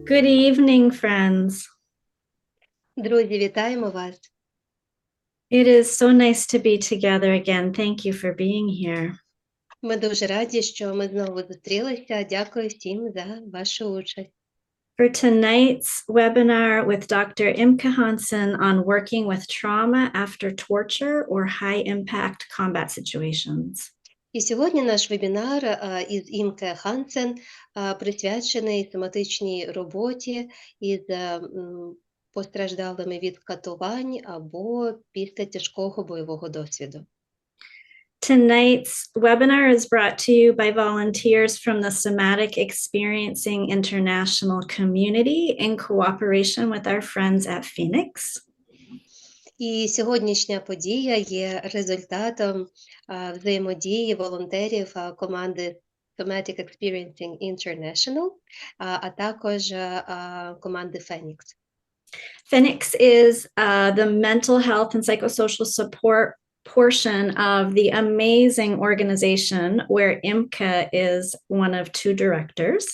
Good evening, friends. Друзі, вітаємо вас. It is so nice to be together again. Thank you for being here. Ми дуже раді, що ми знову зустрілися. Дякую всім за вашу участь. For tonight's webinar with Dr. Imke Hansen on working with trauma after torture or high-impact combat situations. І сьогодні наш вебінар із Імке Хансен присвячений тематичній роботі із постраждалими від катувань або після тяжкого бойового досвіду. Tonight's webinar is brought to you by volunteers from the Somatic Experiencing International Community in cooperation with our friends at Phoenix. І сьогоднішня подія є результатом взаємодії волонтерів команди Somatic Experiencing International, а також команди Phoenix. Phoenix is the mental health and psychosocial support portion of the amazing organization where Imke is one of two directors.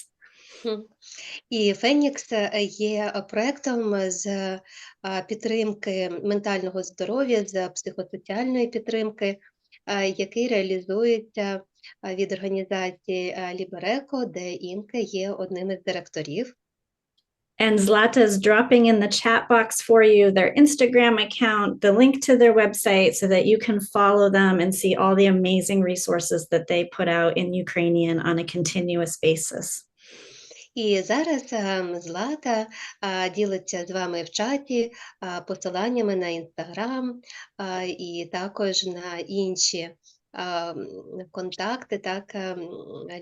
І Фенікс є проєктом з підтримки ментального здоров'я, з психосоціальної підтримки, який реалізується від організації Лібереко, де Імке є одним із директорів. And Zlata is dropping in the chat box for you their Instagram account, the link to their website so that you can follow them and see all the amazing resources that they put out in Ukrainian on a continuous basis. І зараз Злата ділиться з вами в чаті посиланнями на Інстаграм і також на інші контакти,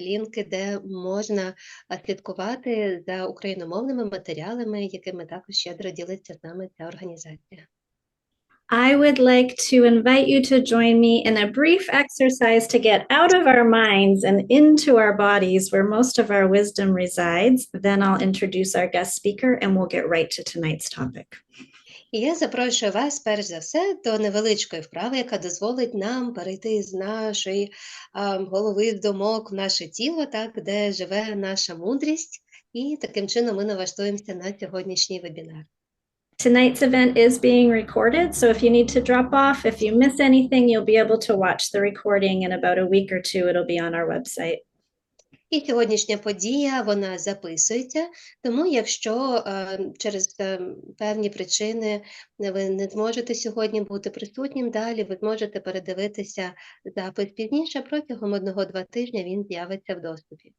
лінки, де можна слідкувати за україномовними матеріалами, якими також щедро ділиться з нами ця організація. I would like to invite you to join me in a brief exercise to get out of our minds and into our bodies where most of our wisdom resides. Then I'll introduce our guest speaker and we'll get right to tonight's topic. І я запрошую вас, перш за все, до невеличкої вправи, яка дозволить нам перейти з нашої голови, з думок в наше тіло, де живе наша мудрість, і таким чином ми налаштуємося на сьогоднішній вебінар. Tonight's event is being recorded, so if you need to drop off, if you miss anything, you'll be able to watch the recording in about a week or two. It'll be on our website. І сьогоднішня подія, вона записується, тому якщо через певні причини ви не зможете сьогодні бути присутнім далі, ви зможете передивитися запис пізніше, протягом 1-2 тижня він з'явиться в доступі.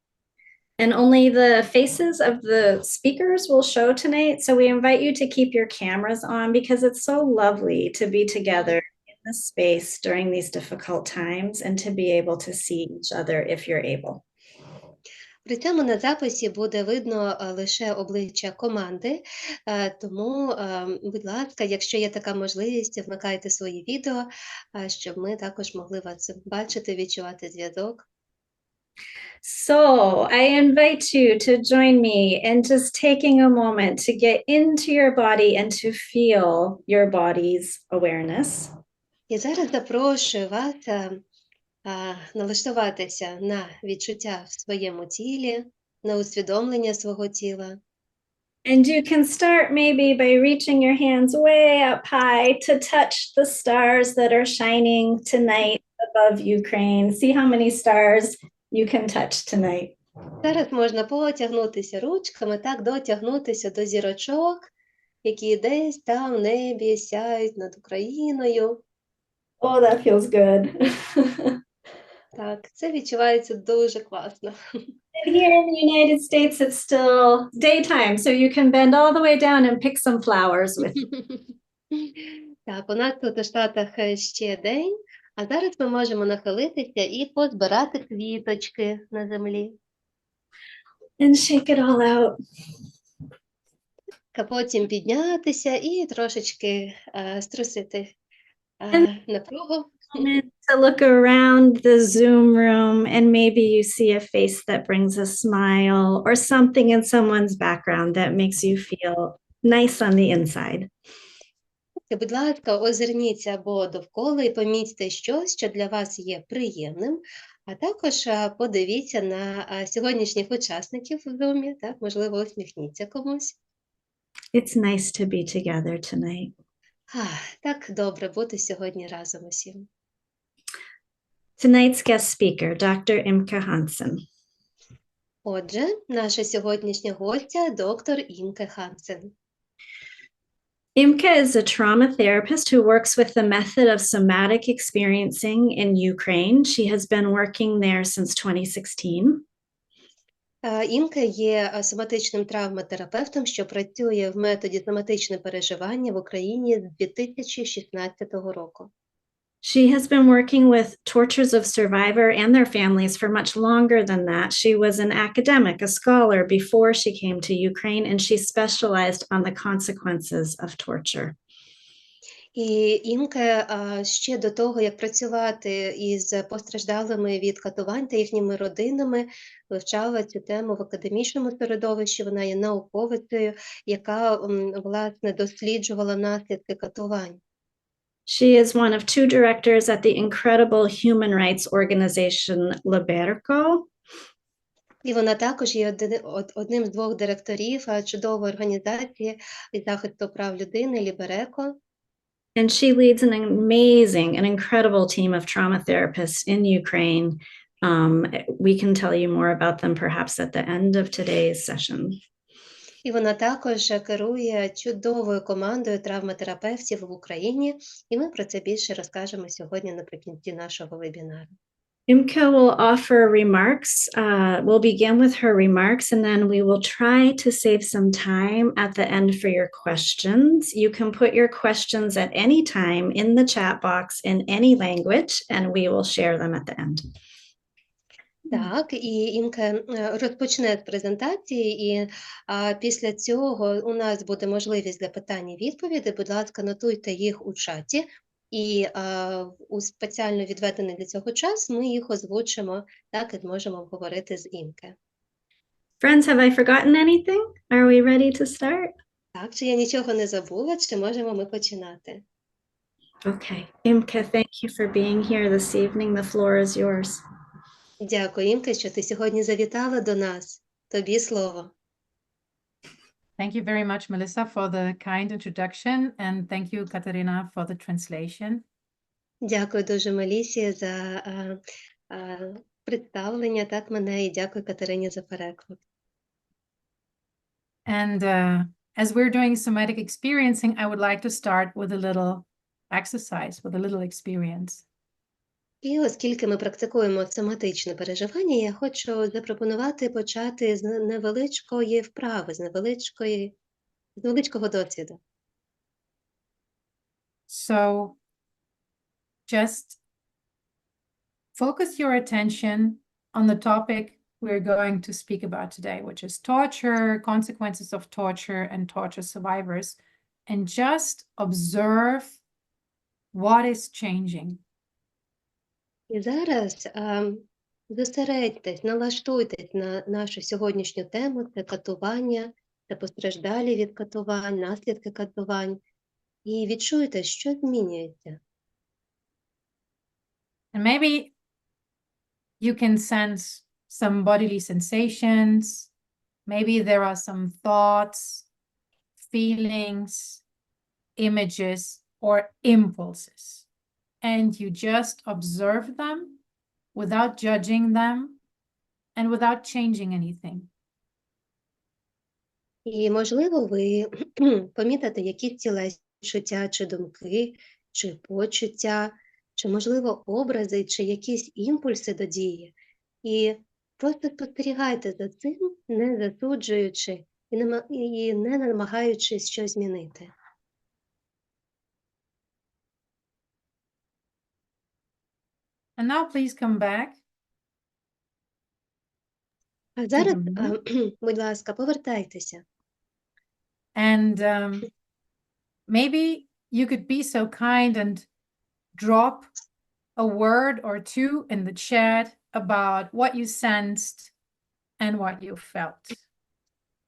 And only the faces of the speakers will show tonight, so we invite you to keep your cameras on because it's so lovely to be together in this space during these difficult times and to be able to see each other if you're able. При цьому на записі буде видно лише обличчя команди, тому, будь ласка, якщо є така можливість, вмикайте свої відео, щоб ми також могли вас бачити, відчувати зв'язок. So I invite you to join me in just taking a moment to get into your body and to feel your body's awareness. І зараз запрошую вас налаштуватися на відчуття в своєму тілі, на усвідомлення свого тіла. And you can start maybe by reaching your hands way up high to touch the stars that are shining tonight above Ukraine. See how many stars you can touch tonight. Зараз можна потягнутися ручками, дотягнутися до зірочок, які десь там в небі сяють над Україною. Oh, that feels good. Так, це відчувається дуже класно. And here in the United States, it's still daytime, so you can bend all the way down and pick some flowers with. Так, у нас тут у Штатах ще день, а зараз ми можемо нахилитися і позбирати квіточки на землі. And shake it all out. А потім піднятися і трошечки струсити напругу. To look around the Zoom room and maybe you see a face that brings a smile or something in someone's background that makes you feel nice on the inside. Будь ласка, озирніться або довкола і помітьте щось, що для вас є приємним, а також подивіться на сьогоднішніх учасників в Zoom, так, можливо, усміхніться комусь. It's nice to be together tonight. Так добре бути сьогодні разом усім. Tonight's guest speaker, Dr. Imke Hansen. Отже, наша сьогоднішня гостя – доктор Імке Хансен. Imke is a trauma therapist who works with the method of somatic experiencing in Ukraine. She has been working there since 2016. Імке є соматичним травматерапевтом, що працює в методі соматичне переживання в Україні з 2016 року. She has been working with tortures of survivor and their families for much longer than that. She was an academic, a scholar before she came to Ukraine, and she specialized on the consequences of torture. І Імке ще до того, як працювати із постраждалими від катувань та їхніми родинами, вивчала цю тему в академічному середовищі. Вона є науковицею, яка, власне, досліджувала наслідки катувань. She is one of two directors at the incredible human rights organization Liberco. І вона також є одним з двох директорів чудової організації із захисту прав людини Лібереко. And she leads an amazing and incredible team of trauma therapists in Ukraine. We can tell you more about them perhaps at the end of today's session. І вона також керує чудовою командою травматерапевтів в Україні, і ми про це більше розкажемо сьогодні наприкінці нашого вебінару. Imke will offer remarks. We'll begin with her remarks, and then we will try to save some time at the end for your questions. You can put your questions at any time in the chat box in any language, and we will share them at the end. Так, і Імке розпочне з презентації, і після цього у нас буде можливість для питань і відповідей. Будь ласка, нотуйте їх у чаті, і у спеціально відведений для цього час ми їх озвучимо, так, і зможемо обговорити з Імке. Friends, have I forgotten anything? Are we ready to start? Так, чи я нічого не забула, чи можемо ми починати? Okay. Imke, thank you for being here this evening. The floor is yours. Дякую, Імке, що ти сьогодні завітала до нас. Тобі слово. Thank you very much, Melissa, for the kind introduction, and thank you, Katarina, for the translation. Дякую дуже, Мелісі, за представлення, так, мене, і дякую Катерині за переклад. And as we're doing somatic experiencing, I would like to start with a little exercise, with a little experience. І оскільки ми практикуємо соматичне переживання, я хочу запропонувати почати з невеличкої вправи, з невеличкого досвіду. So just focus your attention on the topic we're going to speak about today, which is torture, consequences of torture, and torture survivors, and just observe what is changing. І зараз зосередьтесь, налаштуйтесь на нашу сьогоднішню тему – це катування, це постраждалі від катувань, наслідки катувань. І відчуйте, що змінюється. And maybe you can sense some bodily sensations. Maybe there are some thoughts, feelings, images, or impulses. And you just observe them without judging them and without changing anything. І, можливо, ви помітите якісь тілесні відчуття, чи думки, чи почуття, чи, можливо, образи, чи якісь імпульси до дії. І просто спостерігайте за цим, не засуджуючи і не намагаючись щось змінити. And now please come back. А зараз, будь ласка, повертайтеся. And maybe you could be so kind and drop a word or two in the chat about what you sensed and what you felt.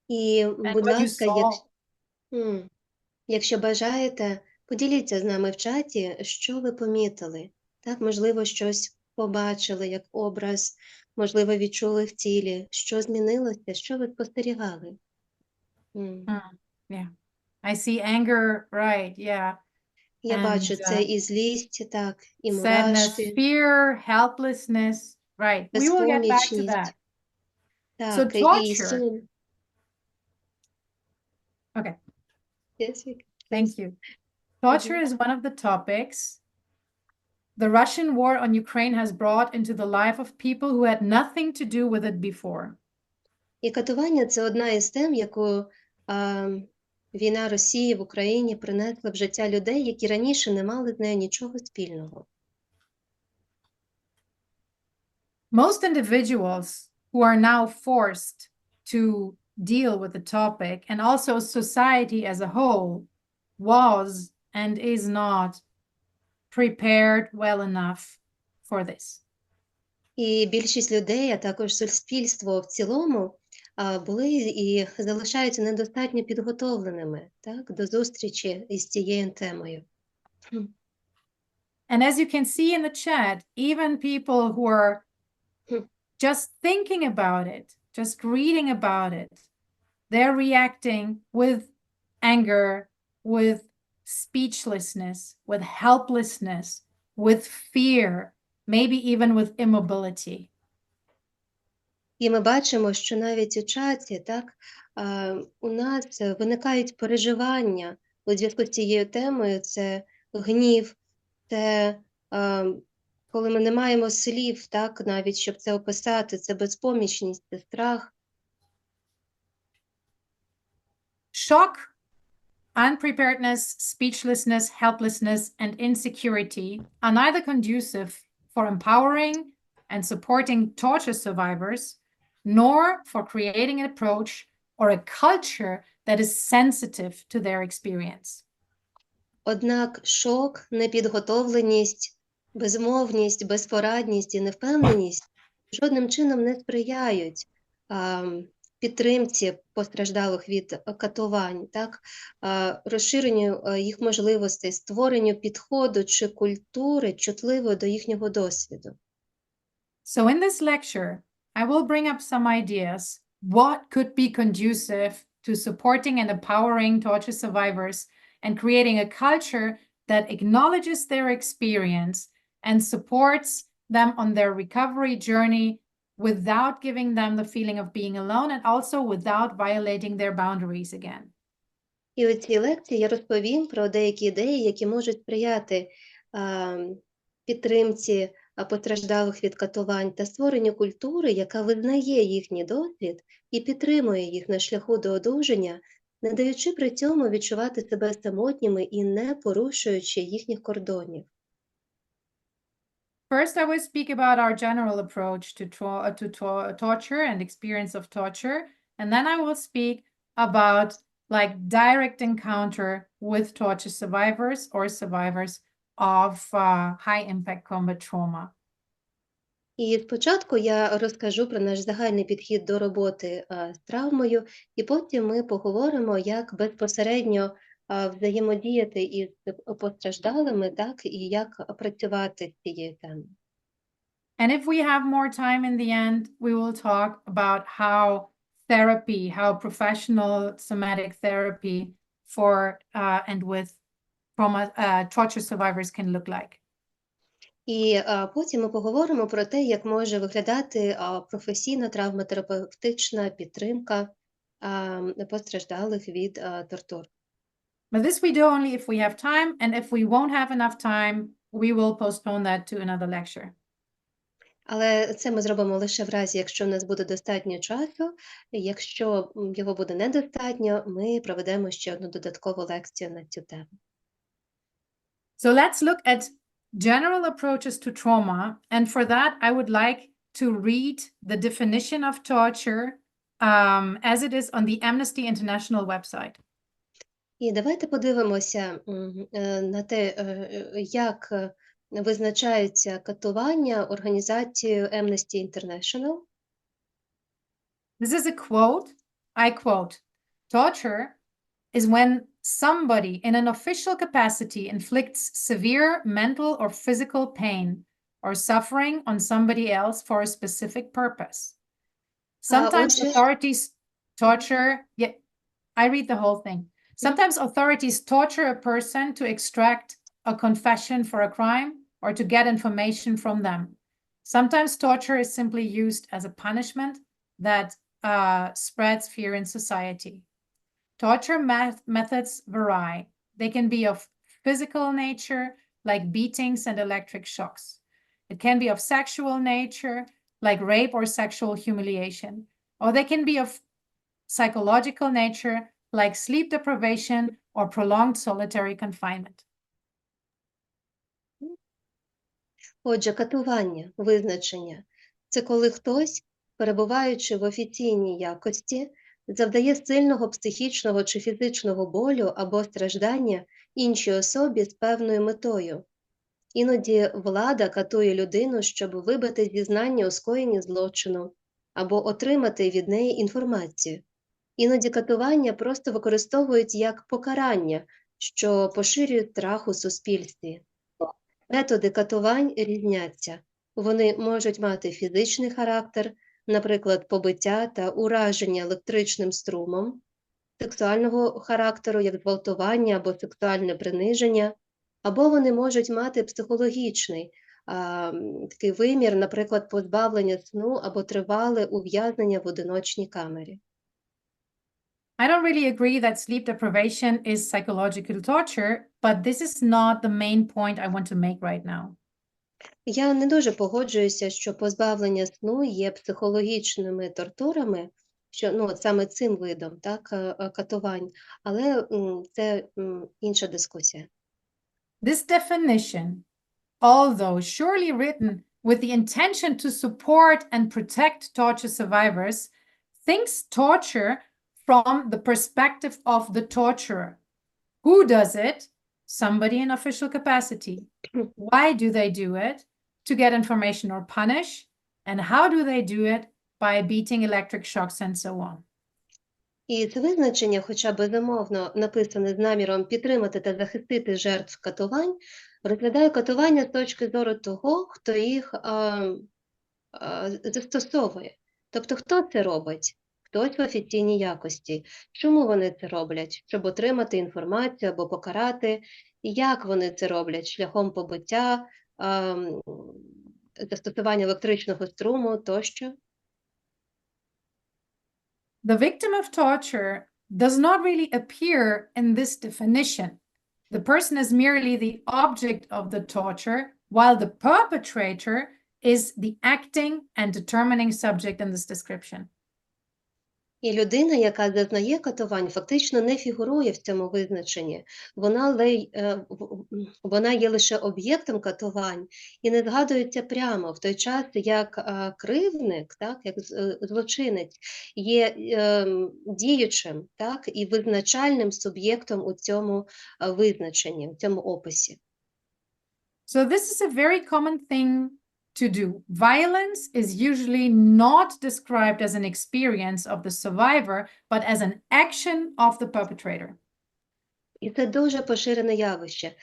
І, And будь what you ласка, saw. якщо бажаєте, Поділіться з нами в чаті, що ви помітили. Так, можливо, щось побачили як образ, можливо, відчули в тілі. Що змінилося, що ви спостерігали? Yeah. I see anger, right, yeah. Я And, бачу, це і злість, так, і sadness, мурашки, fear, helplessness, right. We will get back to that. безпомічність. So Так, і torture, сум. okay, Yes, we- thank you. Torture is one of the topics the Russian war on Ukraine has brought into the life of people who had nothing to do with it before. І катування – це одна із тем, яку війна Росії в Україні принесла в життя людей, які раніше не мали з нею нічого спільного. Most individuals who are now forced to deal with the topic, and also society as a whole, was and is not prepared well enough for this. І більшість людей, а також суспільство в цілому, були і залишаються недостатньо підготовленими, так, до зустрічі із цією темою. And as you can see in the chat, even people who are just thinking about it, just reading about it, they're reacting with anger, with speechlessness, with helplessness, with fear, maybe even with immobility. І ми бачимо, що навіть у чаті, так, у нас виникають переживання у зв'язку з цією темою. Це гнів, це коли ми не маємо слів, так, навіть, щоб це описати, це безпомічність, це страх. Shock, unpreparedness, speechlessness, helplessness, and insecurity are neither conducive for empowering and supporting torture survivors, nor for creating an approach or a culture that is sensitive to their experience. Однак шок, непідготовленість, безмовність, безпорадність і невпевненість жодним чином не сприяють підтримці постраждалих від катувань, так, розширенню їх можливостей, створенню підходу чи культури, чутливої до їхнього досвіду. So in this lecture, I will bring up some ideas what could be conducive to supporting and empowering torture survivors and creating a culture that acknowledges their experience and supports them on their recovery journey without giving them the feeling of being alone and also without violating their boundaries again. І у цій лекції я розповім про деякі ідеї, які можуть сприяти підтримці постраждалих від катувань та створенню культури, яка визнає їхній досвід і підтримує їх на шляху до одужання, не даючи при цьому відчувати себе самотніми і не порушуючи їхніх кордонів. First, I will speak about our general approach to torture and experience of torture, and then I will speak about like direct encounter with torture survivors or survivors of high-impact combat trauma. І спочатку я розкажу про наш загальний підхід до роботи з травмою, і потім ми поговоримо, як безпосередньо взаємодіяти із постраждалими, так, і як працювати з цією темою. And if we have more time in the end, we will talk about how therapy, how professional somatic therapy for and with torture survivors can look like. І потім ми поговоримо про те, як може виглядати професійна травматерапевтична підтримка постраждалих від тортур. But this we do only if we have time, and if we won't have enough time, we will postpone that to another lecture. Але це ми зробимо лише в разі, якщо в нас буде достатньо часу. Якщо його буде недостатньо, ми проведемо ще одну додаткову лекцію на цю тему. So let's look at general approaches to trauma. And for that, I would like to read the definition of torture as it is on the Amnesty International website. І давайте подивимося на те, як визначаються катування організацією Amnesty International. This is a quote. I quote, "Torture is when somebody in an official capacity inflicts severe mental or physical pain or suffering on somebody else for a specific purpose. Sometimes отже- authorities torture, yeah, I read the whole thing. Sometimes authorities torture a person to extract a confession for a crime or to get information from them. Sometimes torture is simply used as a punishment that spreads fear in society. Torture methods vary. They can be of physical nature, like beatings and electric shocks. It can be of sexual nature, like rape or sexual humiliation. Or they can be of psychological nature, like sleep deprivation or prolonged solitary confinement. Отже, катування, визначення – це коли хтось, перебуваючи в офіційній якості, завдає сильного психічного чи фізичного болю або страждання іншій особі з певною метою. Іноді влада катує людину, щоб вибити зізнання у скоєнні злочину або отримати від неї інформацію. Іноді катування просто використовують як покарання, що поширюють страх у суспільстві. Методи катувань різняться. Вони можуть мати фізичний характер, наприклад, побиття та ураження електричним струмом, сексуального характеру, як зґвалтування або сексуальне приниження, або вони можуть мати психологічний такий вимір, наприклад, позбавлення сну або тривале ув'язнення в одиночній камері. I don't really agree that sleep deprivation is psychological torture, but this is not the main point I want to make right now. Я не дуже погоджуюся, що позбавлення сну є психологічними тортурами, що от саме цим видом, так, катувань, але це інша дискусія. This definition, although surely written with the intention to support and protect torture survivors, thinks torture from the perspective of the torturer. Who does it? Somebody in official capacity. Why do they do it? To get information or punish. And how do they do it? By beating electric shocks and so on. І це визначення, хоча безумовно написане з наміром підтримати та захистити жертв катувань, розглядає катування з точки зору того, хто їх застосовує. Тобто, хто це робить? Хтось в офіційній якості. Чому вони це роблять? Щоб отримати інформацію або покарати. І як вони це роблять? Шляхом побиття, застосування електричного струму тощо. The victim of torture does not really appear in this definition. The person is merely the object of the torture, while the perpetrator is the acting and determining subject in this description. І людина, яка зазнає катувань, фактично не фігурує в цьому визначенні. Вона є лише об'єктом катувань і не згадується прямо, в той час, як кривдник, так, як злочинець, є діючим, так, і визначальним суб'єктом у цьому визначенні, у цьому описі. So this is a very common thing to do. Violence is usually not described as an experience of the survivor, but as an action of the perpetrator. І це дуже поширене явище.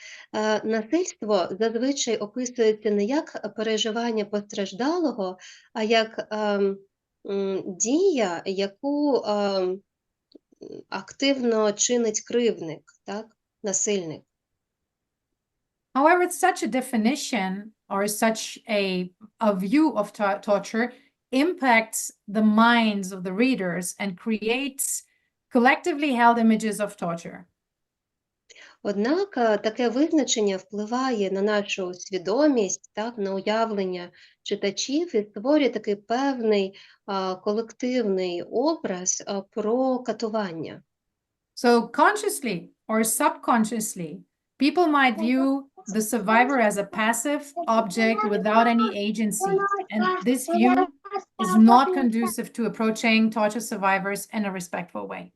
Насильство зазвичай описується не як переживання постраждалого, а як дія, яку активно чинить кривдник, так, насильник. However, such a definition or such a view of torture impacts the minds of the readers and creates collectively held images of torture. Однак таке визначення впливає на нашу свідомість, так, на уявлення читачів і створює такий певний колективний образ про катування. So consciously or subconsciously, people might view the survivor as a passive object without any agency, and this view is not conducive to approaching torture survivors in a respectful way.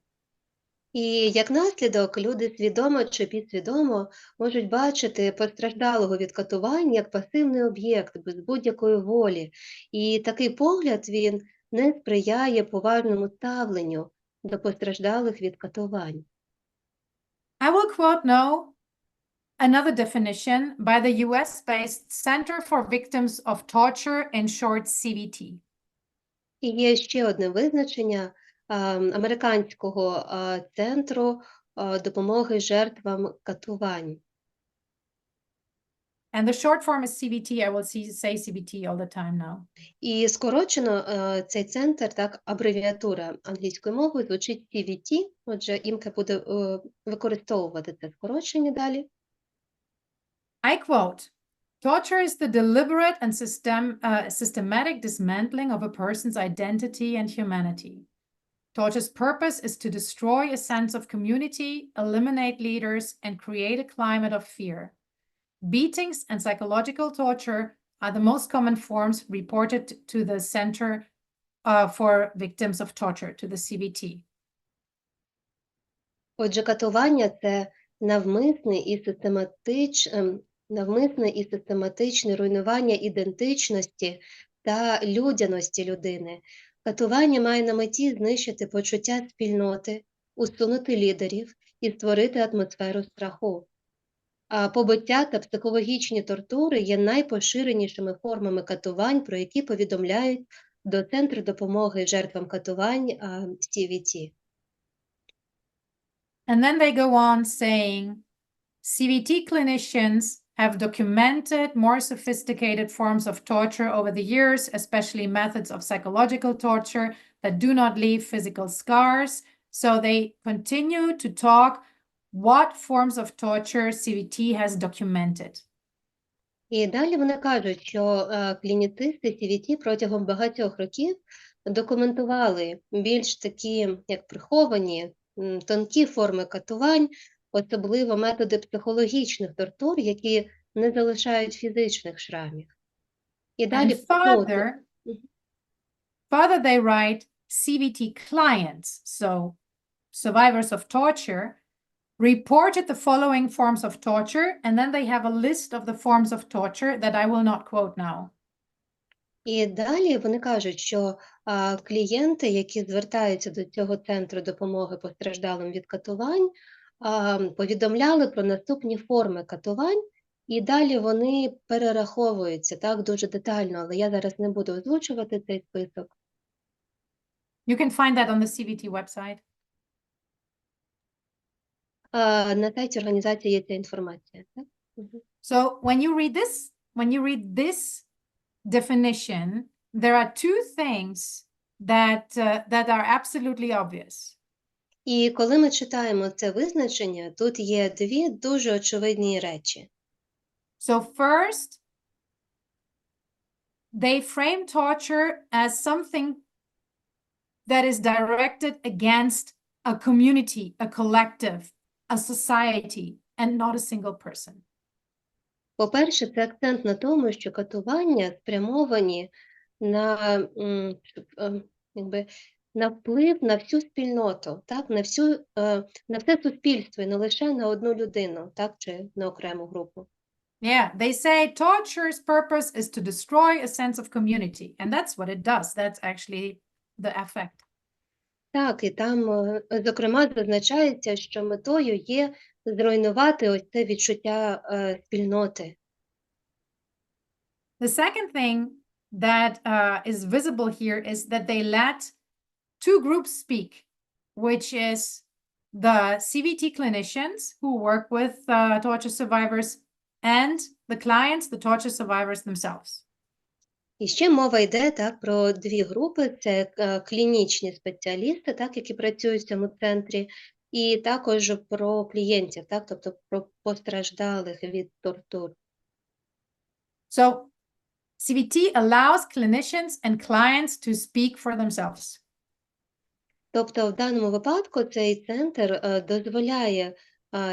І як наслідок люди свідомо чи підсвідомо можуть бачити постраждалого від катувань як пасивний об'єкт без будь-якої волі. І такий погляд, він не сприяє поважному ставленню до постраждалих від катувань. I will quote now another definition by the US-based Center for Victims of Torture, in short CVT. І є ще одне визначення американського центру допомоги жертвам катувань. And the short form is CVT. I will say CVT all the time now. І скорочено цей центр, так, абревіатура англійською мовою звучить CVT. Отже, Імке буде використовувати це скорочення далі. I quote, "Torture is the deliberate and systematic dismantling of a person's identity and humanity. Torture's purpose is to destroy a sense of community, eliminate leaders, and create a climate of fear. Beatings and psychological torture are the most common forms reported to the Center for Victims of Torture, to the CVT." Отже, катування – це навмисне і систематичне руйнування ідентичності та людяності людини. Катування має на меті знищити почуття спільноти, усунути лідерів і створити атмосферу страху. А побиття та психологічні тортури є найпоширенішими формами катувань, про які повідомляють до Центру допомоги жертвам катувань CVT. And then they go on saying, CVT clinicians have documented more sophisticated forms of torture over the years, especially methods of psychological torture that do not leave physical scars. So they continue to talk what forms of torture CVT has documented. І далі вони кажуть, що клініцисти CVT протягом багатьох років документували більш такі, як приховані, тонкі форми катувань, особливо методи психологічних тортур, які не залишають фізичних шрамів. І далі further they write CVT clients, so survivors of torture, reported the following forms of torture, and then they have a list of the forms of torture that I will not quote now. І далі вони кажуть, що клієнти, які звертаються до цього центру допомоги постраждалим від катувань, повідомляли про наступні форми катувань, і далі вони перераховуються так дуже детально, але я зараз не буду озвучувати цей список. You can find that on the CVT website. На сайті організації є ця інформація. Так? So when you read this definition, there are two things that are absolutely obvious. І коли ми читаємо це визначення, тут є дві дуже очевидні речі. So first, they frame torture as something that is directed against a community, a collective, a society, and not a single person. По-перше, це акцент на тому, що катування спрямовані на вплив на всю спільноту, так, на все суспільство, і не лише на одну людину, так, чи на окрему групу. Yeah, they say torture's purpose is to destroy a sense of community, and that's what it does. That's actually the effect. Так, і там, зокрема, зазначається, що метою є зруйнувати ось це відчуття спільноти. The second thing that is visible here is that they let two groups speak, which is the CVT clinicians who work with torture survivors and the clients, the torture survivors themselves. І ще мова йде так про дві групи. Це клінічні спеціалісти, так, які працюють в цьому центрі, і також про клієнтів, так, тобто про постраждалих від тортур. So CVT allows clinicians and clients to speak for themselves. Тобто в даному випадку цей центр дозволяє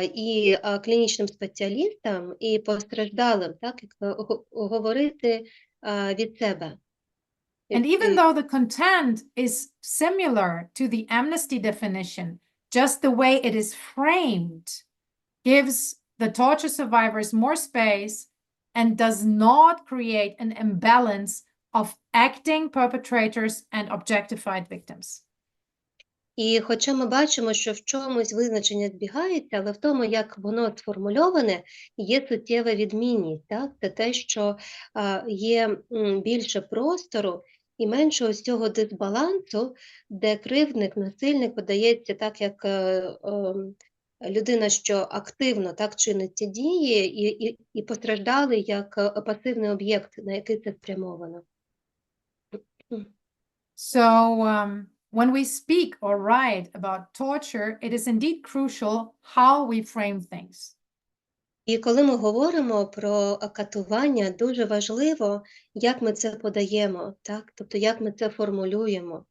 і клінічним спеціалістам, і постраждалим, так, говорити від себе. And even though the content is similar to the amnesty definition, just the way it is framed gives the torture survivors more space and does not create an imbalance of acting perpetrators and objectified victims. І хоча ми бачимо, що в чомусь визначення збігається, але в тому, як воно сформульоване, є суттєва відмінність. Так? Це те, що є більше простору і менше ось цього дисбалансу, де кривдник, насильник подається так, як людина, що активно так чинить ці дії, і постраждалий як пасивний об'єкт, на який це спрямовано. So when we speak or write about torture, it is indeed crucial how we frame things. І коли ми говоримо про катування, дуже важливо, як ми це подаємо, так? Тобто, як ми це формулюємо.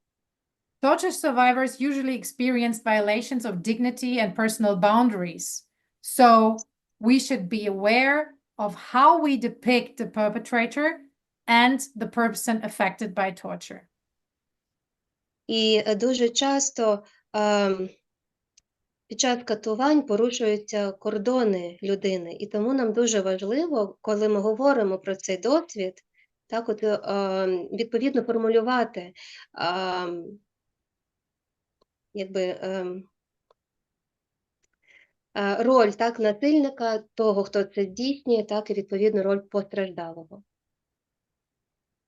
Torture survivors usually experience violations of dignity and personal boundaries. So we should be aware of how we depict the perpetrator and the person affected by torture. І дуже часто під час катувань порушуються кордони людини. І тому нам дуже важливо, коли ми говоримо про цей досвід, так, от, відповідно формулювати роль так, насильника, того, хто це здійснює, так, і відповідно роль постраждалого.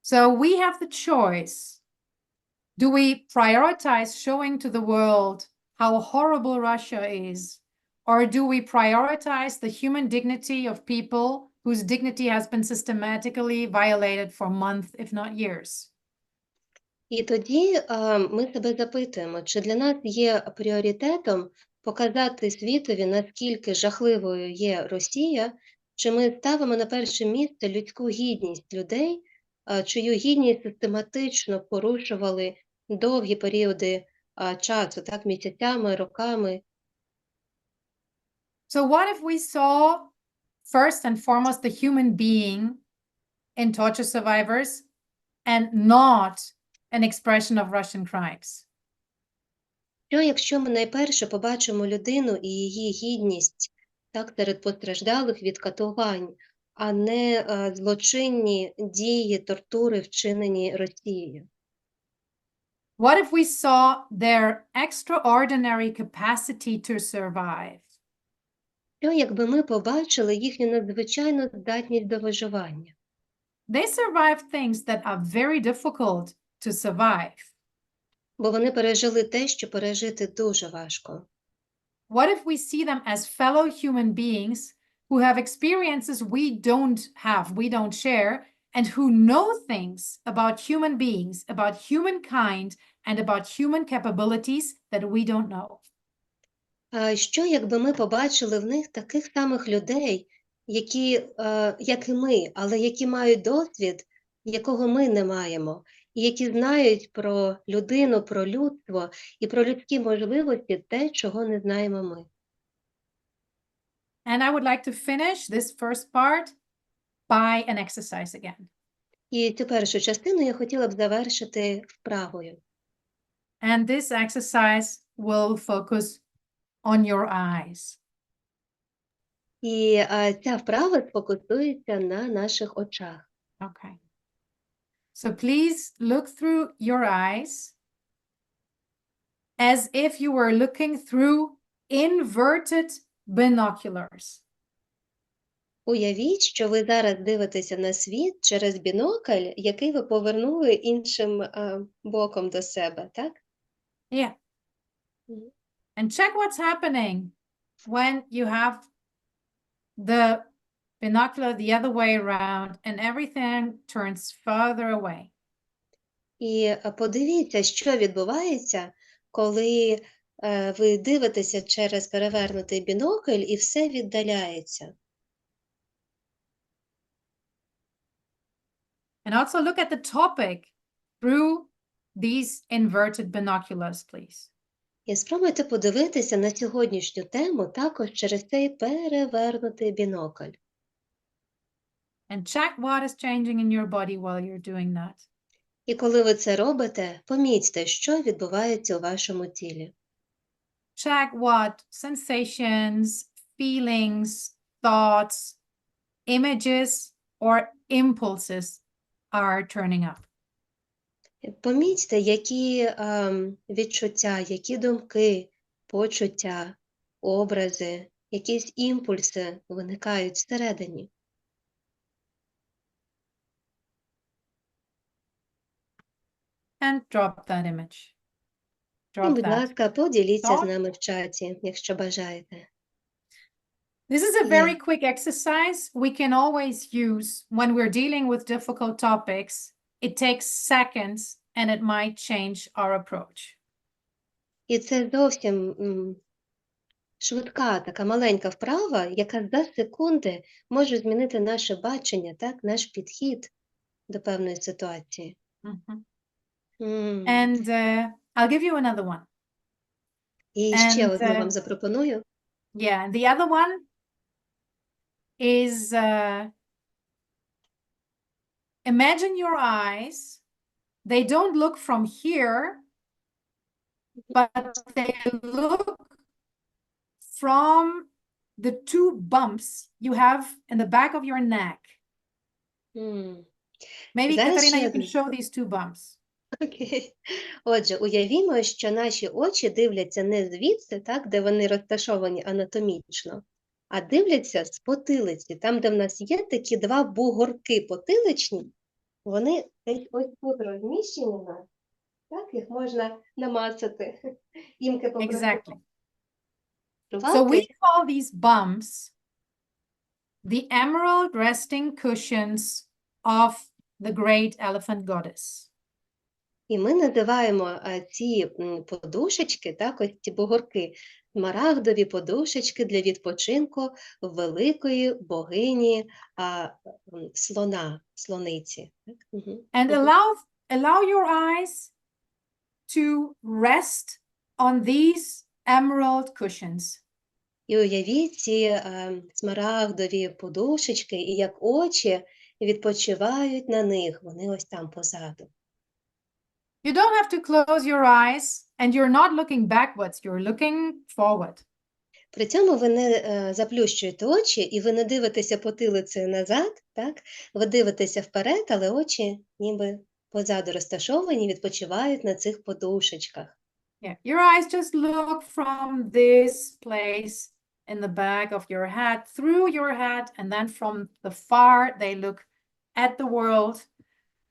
So we have the choice. Do we prioritize showing to the world how horrible Russia is? Or do we prioritize the human dignity of people whose dignity has been systematically violated for months, if not years? І тоді ми себе запитуємо, чи для нас є пріоритетом показати світові, наскільки жахливою є Росія, чи ми ставимо на перше місце людську гідність людей, чию гідність систематично порушували довгі періоди часу, так, місяцями, роками. So what if we saw first and foremost the human being in torture survivors and not an expression of Russian crimes? Що, якщо ми найперше побачимо людину і її гідність, так, серед постраждалих від катувань, а не злочинні дії, тортури, вчинені Росією? What if we saw their extraordinary capacity to survive? Що, якби ми побачили їхню надзвичайну здатність до виживання? They survive things that are very difficult to survive. Бо вони пережили те, що пережити дуже важко. What if we see them as fellow human beings who have experiences we don't share, and who know things about human beings, about humankind, and about human capabilities that we don't know? Що, якби ми побачили в них таких самих людей, які, як і ми, але які мають досвід, якого ми не маємо, і які знають про людину, про людство і про людські можливості те, чого не знаємо ми. And I would like to finish this first part by an exercise again. І цю першу частину я хотіла б завершити вправою. And this exercise will focus on your eyes. І ця вправа сфокусується на наших очах. Okay. So please look through your eyes as if you were looking through inverted binoculars. Уявіть, що ви зараз дивитеся на світ через бінокль, який ви повернули іншим боком до себе, так? Yeah. And check what's happening when you have the binocular the other way around and everything turns further away. І подивіться, що відбувається, коли ви дивитеся через перевернутий бінокль і все віддаляється. And also look at the topic through these inverted binoculars, please. І спробуйте подивитися на сьогоднішню тему також через цей перевернутий бінокль. And check what is changing in your body while you're doing that. І коли ви це робите, помітьте, що відбувається у вашому тілі. Check what sensations, feelings, thoughts, images, or impulses are turning up. Помітьте, які відчуття, які думки, почуття, образи, якісь імпульси виникають всередині. And drop that image. І, Drop будь that. ласка, поділіться з thought. нами в чаті, якщо бажаєте. This is a very quick exercise we can always use when we're dealing with difficult topics. It takes seconds and it might change our approach. І це зовсім швидка, така маленька вправа, яка за секунди може змінити наше бачення, так, наш підхід до певної ситуації. Mhm. М. And I'll give you another one. І ще and, одну вам запропоную. Yeah, the other one is imagine your eyes. They don't look from here, but they look from the two bumps you have in the back of your neck. М. Maybe, Зараз Katarina, ще you can одне. show these two bumps. Окей. Отже, уявімо, що наші очі дивляться не звідси, так, де вони розташовані анатомічно, а дивляться з потилиці, там, де в нас є такі два бугорки потиличні, вони десь ось тут розміщені в нас, так, їх можна намацати. Імке Exactly. So we попросити. call these bumps the emerald resting cushions of the great elephant goddess. І ми називаємо ці подушечки, так, ось ці бугорки, смарагдові подушечки для відпочинку великої богині слониці. Так? Угу. And allow your eyes to rest on these emerald cushions. І уявіть ці смарагдові подушечки, і як очі відпочивають на них, вони ось там позаду. You don't have to close your eyes, and you're not looking backwards, you're looking forward. При цьому ви не заплющуєте очі, і ви не дивитеся потилицею назад, так? Ви дивитеся вперед, але очі ніби позаду розташовані, відпочивають на цих подушечках. Yeah, your eyes just look from this place in the back of your head, through your head, and then from the far, they look at the world,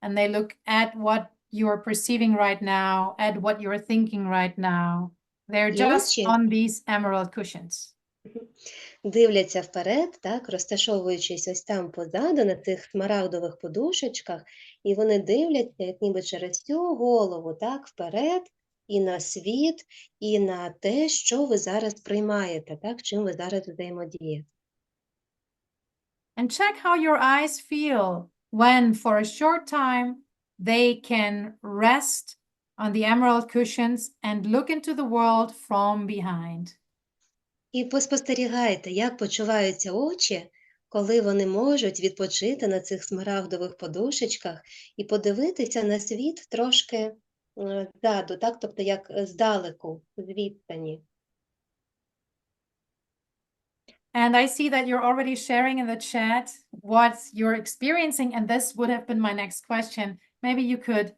and they look at what you're perceiving right now, at what you're thinking right now. They're just очі on these emerald cushions. дивляться вперед, так, розташовуючись ось там позаду, на цих смарагдових подушечках, і вони дивляться, як ніби через всю голову, так, вперед, і на світ, і на те, що ви зараз приймаєте, так, чим ви зараз взаємодієте. And check how your eyes feel when, for a short time, they can rest on the emerald cushions and look into the world from behind. І поспостерігайте, як почуваються очі, коли вони можуть відпочити на цих смарагдових подушечках і подивитися на світ трошки ззаду, так? Тобто як здалеку, з відстані. And I see that you're already sharing in the chat what you're experiencing, and this would have been my next question. Maybe you could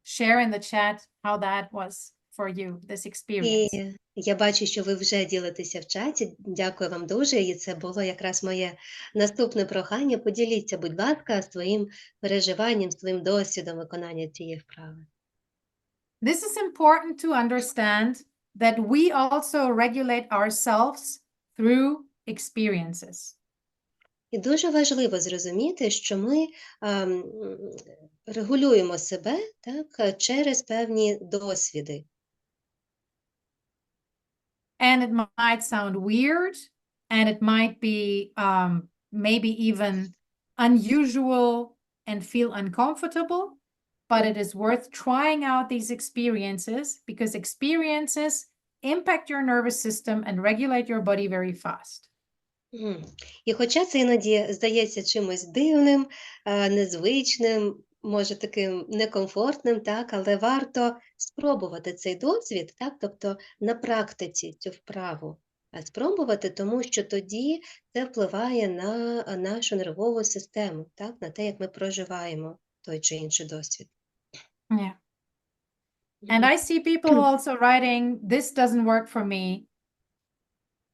share in the chat how that was for you, this experience. І я бачу, що ви вже ділитеся в чаті. Дякую вам дуже. І це було якраз моє наступне прохання. Поділіться, будь ласка, своїм переживанням, своїм досвідом виконання цієї вправи. This is important to understand that we also regulate ourselves through experiences. І дуже важливо зрозуміти, що ми регулюємо себе, так, через певні досвіди. And it might sound weird, and it might be maybe even unusual and feel uncomfortable, but it is worth trying out these experiences because experiences impact your nervous system and regulate your body very fast. І хоча це іноді здається чимось дивним, незвичним, може таким некомфортним, так, але варто спробувати цей досвід, так, тобто на практиці цю вправу спробувати, тому що тоді це впливає на нашу нервову систему, так, на те, як ми проживаємо той чи інший досвід. Yeah. And I see people also writing, this doesn't work for me.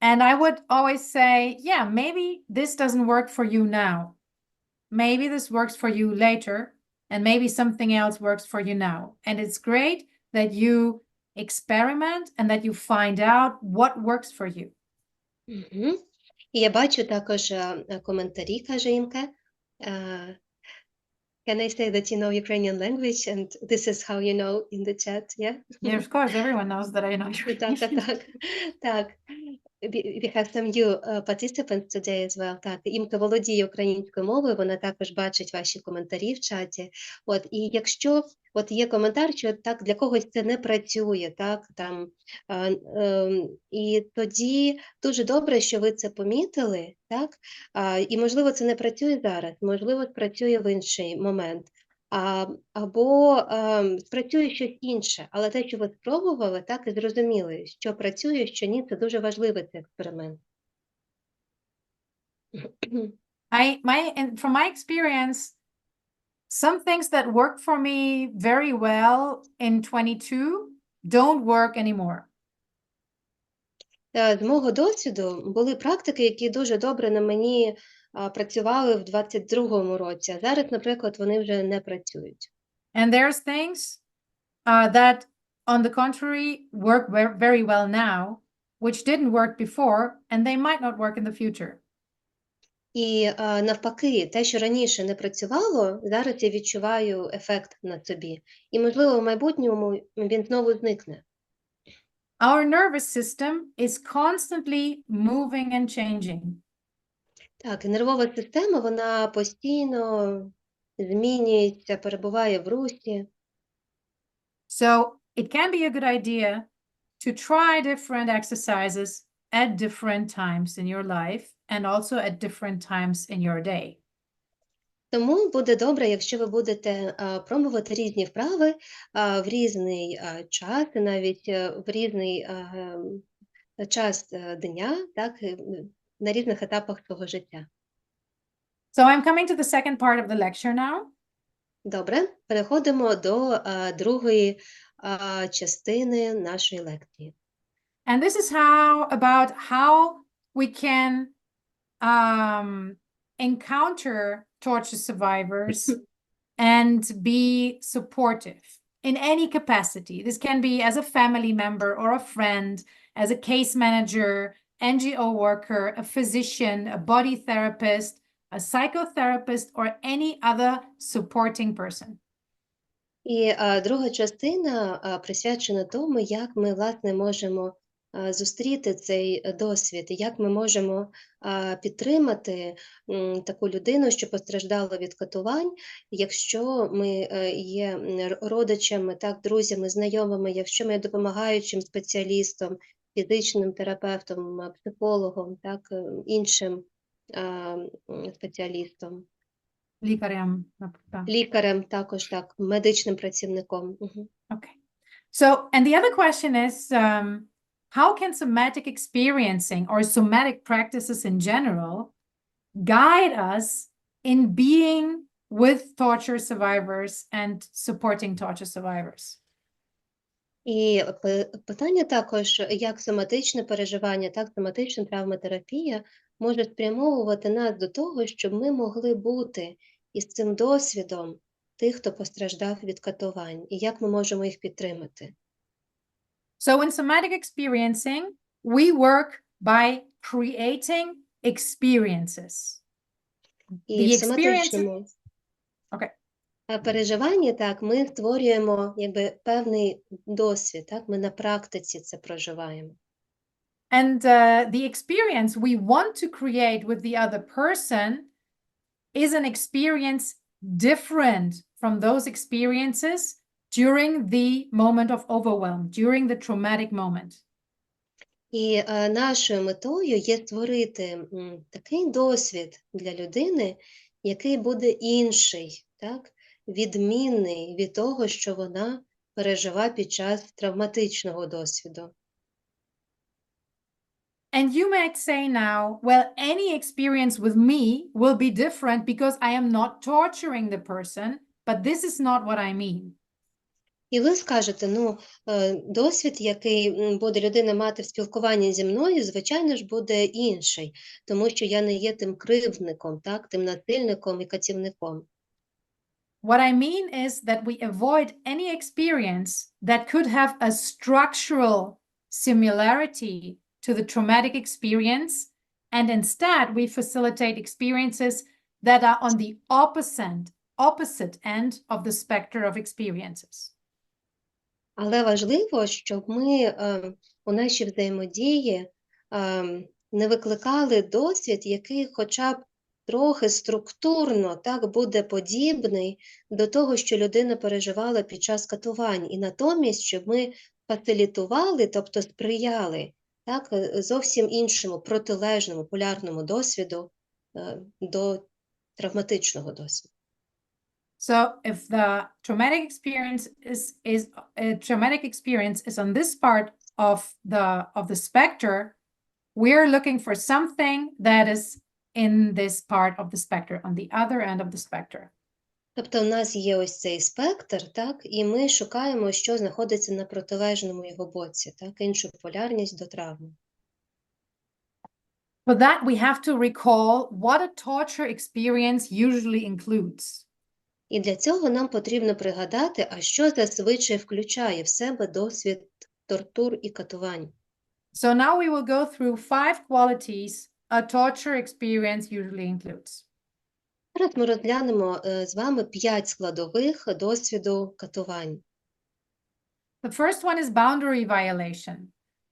And I would always say, yeah, maybe this doesn't work for you now. Maybe this works for you later, and maybe something else works for you now. And it's great that you experiment and that you find out what works for you. Мгм. І я бачу також коментарі, каже Імке. Can I say that you know Ukrainian language and this is how you know in the chat, yeah? Yeah, of course, everyone knows that I know Так. Так. We have some new participants today as well. Так, Імка володіє українською мовою, вона також бачить ваші коментарі в чаті. От, і якщо от є коментар, що так для когось це не працює, так, там, і тоді дуже добре, що ви це помітили, так, і можливо це не працює зараз, можливо спрацює в інший момент. Або спрацює щось інше, але те, що ви спробували, так і зрозуміли, що працює, що ні, це дуже важливий цей експеримент. From my experience, some things that worked for me very well in 22 don't work anymore. З мого досвіду були практики, які дуже добре на мені працювали в 22-му році, а зараз, наприклад, вони вже не працюють. And there's things that, on the contrary, work very well now, which didn't work before, and they might not work in the future. І навпаки, те, що раніше не працювало, зараз я відчуваю ефект на собі. І, можливо, в майбутньому він знову зникне. Our nervous system is constantly moving and changing. Так, і нервова система, вона постійно змінюється, перебуває в русі. So it can be a good idea to try different exercises at different times in your life and also at different times in your day. Тому буде добре, якщо ви будете пробувати різні вправи в різний час, і навіть в різний час дня, так, на різних етапах свого життя. So I'm coming to the second part of the lecture now. Добре, переходимо до другої частини нашої лекції. And this is about how we can encounter torture survivors and be supportive in any capacity. This can be as a family member or a friend, as a case manager, NGO worker, a physician, a body therapist, a psychotherapist, or any other supporting person. І друга частина присвячена тому, як ми, власне, можемо зустріти цей досвід, і як ми можемо підтримати таку людину, що постраждала від катувань, якщо ми є родичами, так, друзями, знайомими, якщо ми є допомагаючим спеціалістом, фізичним терапевтом, психологом, так, іншим спеціалістом. Лікарем. Лікарем також, так, медичним працівником. Okay. So, and the other question is, how can somatic experiencing or somatic practices in general guide us in being with torture survivors and supporting torture survivors? І питання також, як соматичне переживання, так, соматична травматерапія може спрямовувати нас до того, щоб ми могли бути із цим досвідом тих, хто постраждав від катувань, і як ми можемо їх підтримати. So in somatic experiencing, we work by creating experiences. І в соматичному переживанні, так, ми створюємо якби певний досвід, так, ми на практиці це проживаємо. And the experience we want to create with the other person is an experience different from those experiences during the moment of overwhelm, during the traumatic moment. І нашою метою є створити такий досвід для людини, який буде інший, так, відмінний від того, що вона пережила під час травматичного досвіду. And you might say now, well, any experience with me will be different because I am not torturing the person, but this is not what I mean. І ви скажете, ну, досвід, який буде людина мати в спілкуванні зі мною, звичайно ж, буде інший, тому що я не є тим кривдником, так, тим насильником і катівником. What I mean is that we avoid any experience that could have a structural similarity to the traumatic experience, and instead we facilitate experiences that are on the opposite end of the spectrum of experiences. Але важливо, щоб ми у нашій взаємодії не викликали досвід, який хоча б трохи структурно так буде подібний до того, що людина переживала під час катувань. І натомість, щоб ми фасилітували, тобто сприяли так, зовсім іншому, протилежному, полярному досвіду до травматичного досвіду. So if the traumatic experience is on this part of the spectrum, we're looking for something that is in this part of the spectrum, on the other end of the spectrum. Тобто в нас є ось цей спектр, так, і ми шукаємо, що знаходиться на протилежному його боці, так, іншу полярність до травми. For that, we have to recall what a torture experience usually includes. І для цього нам потрібно пригадати, а що зазвичай включає в себе досвід тортур і катувань. So now we will go through 5 qualities a torture experience usually includes. Зараз ми розглянемо з вами 5 складових досвіду катувань. The first one is boundary violation.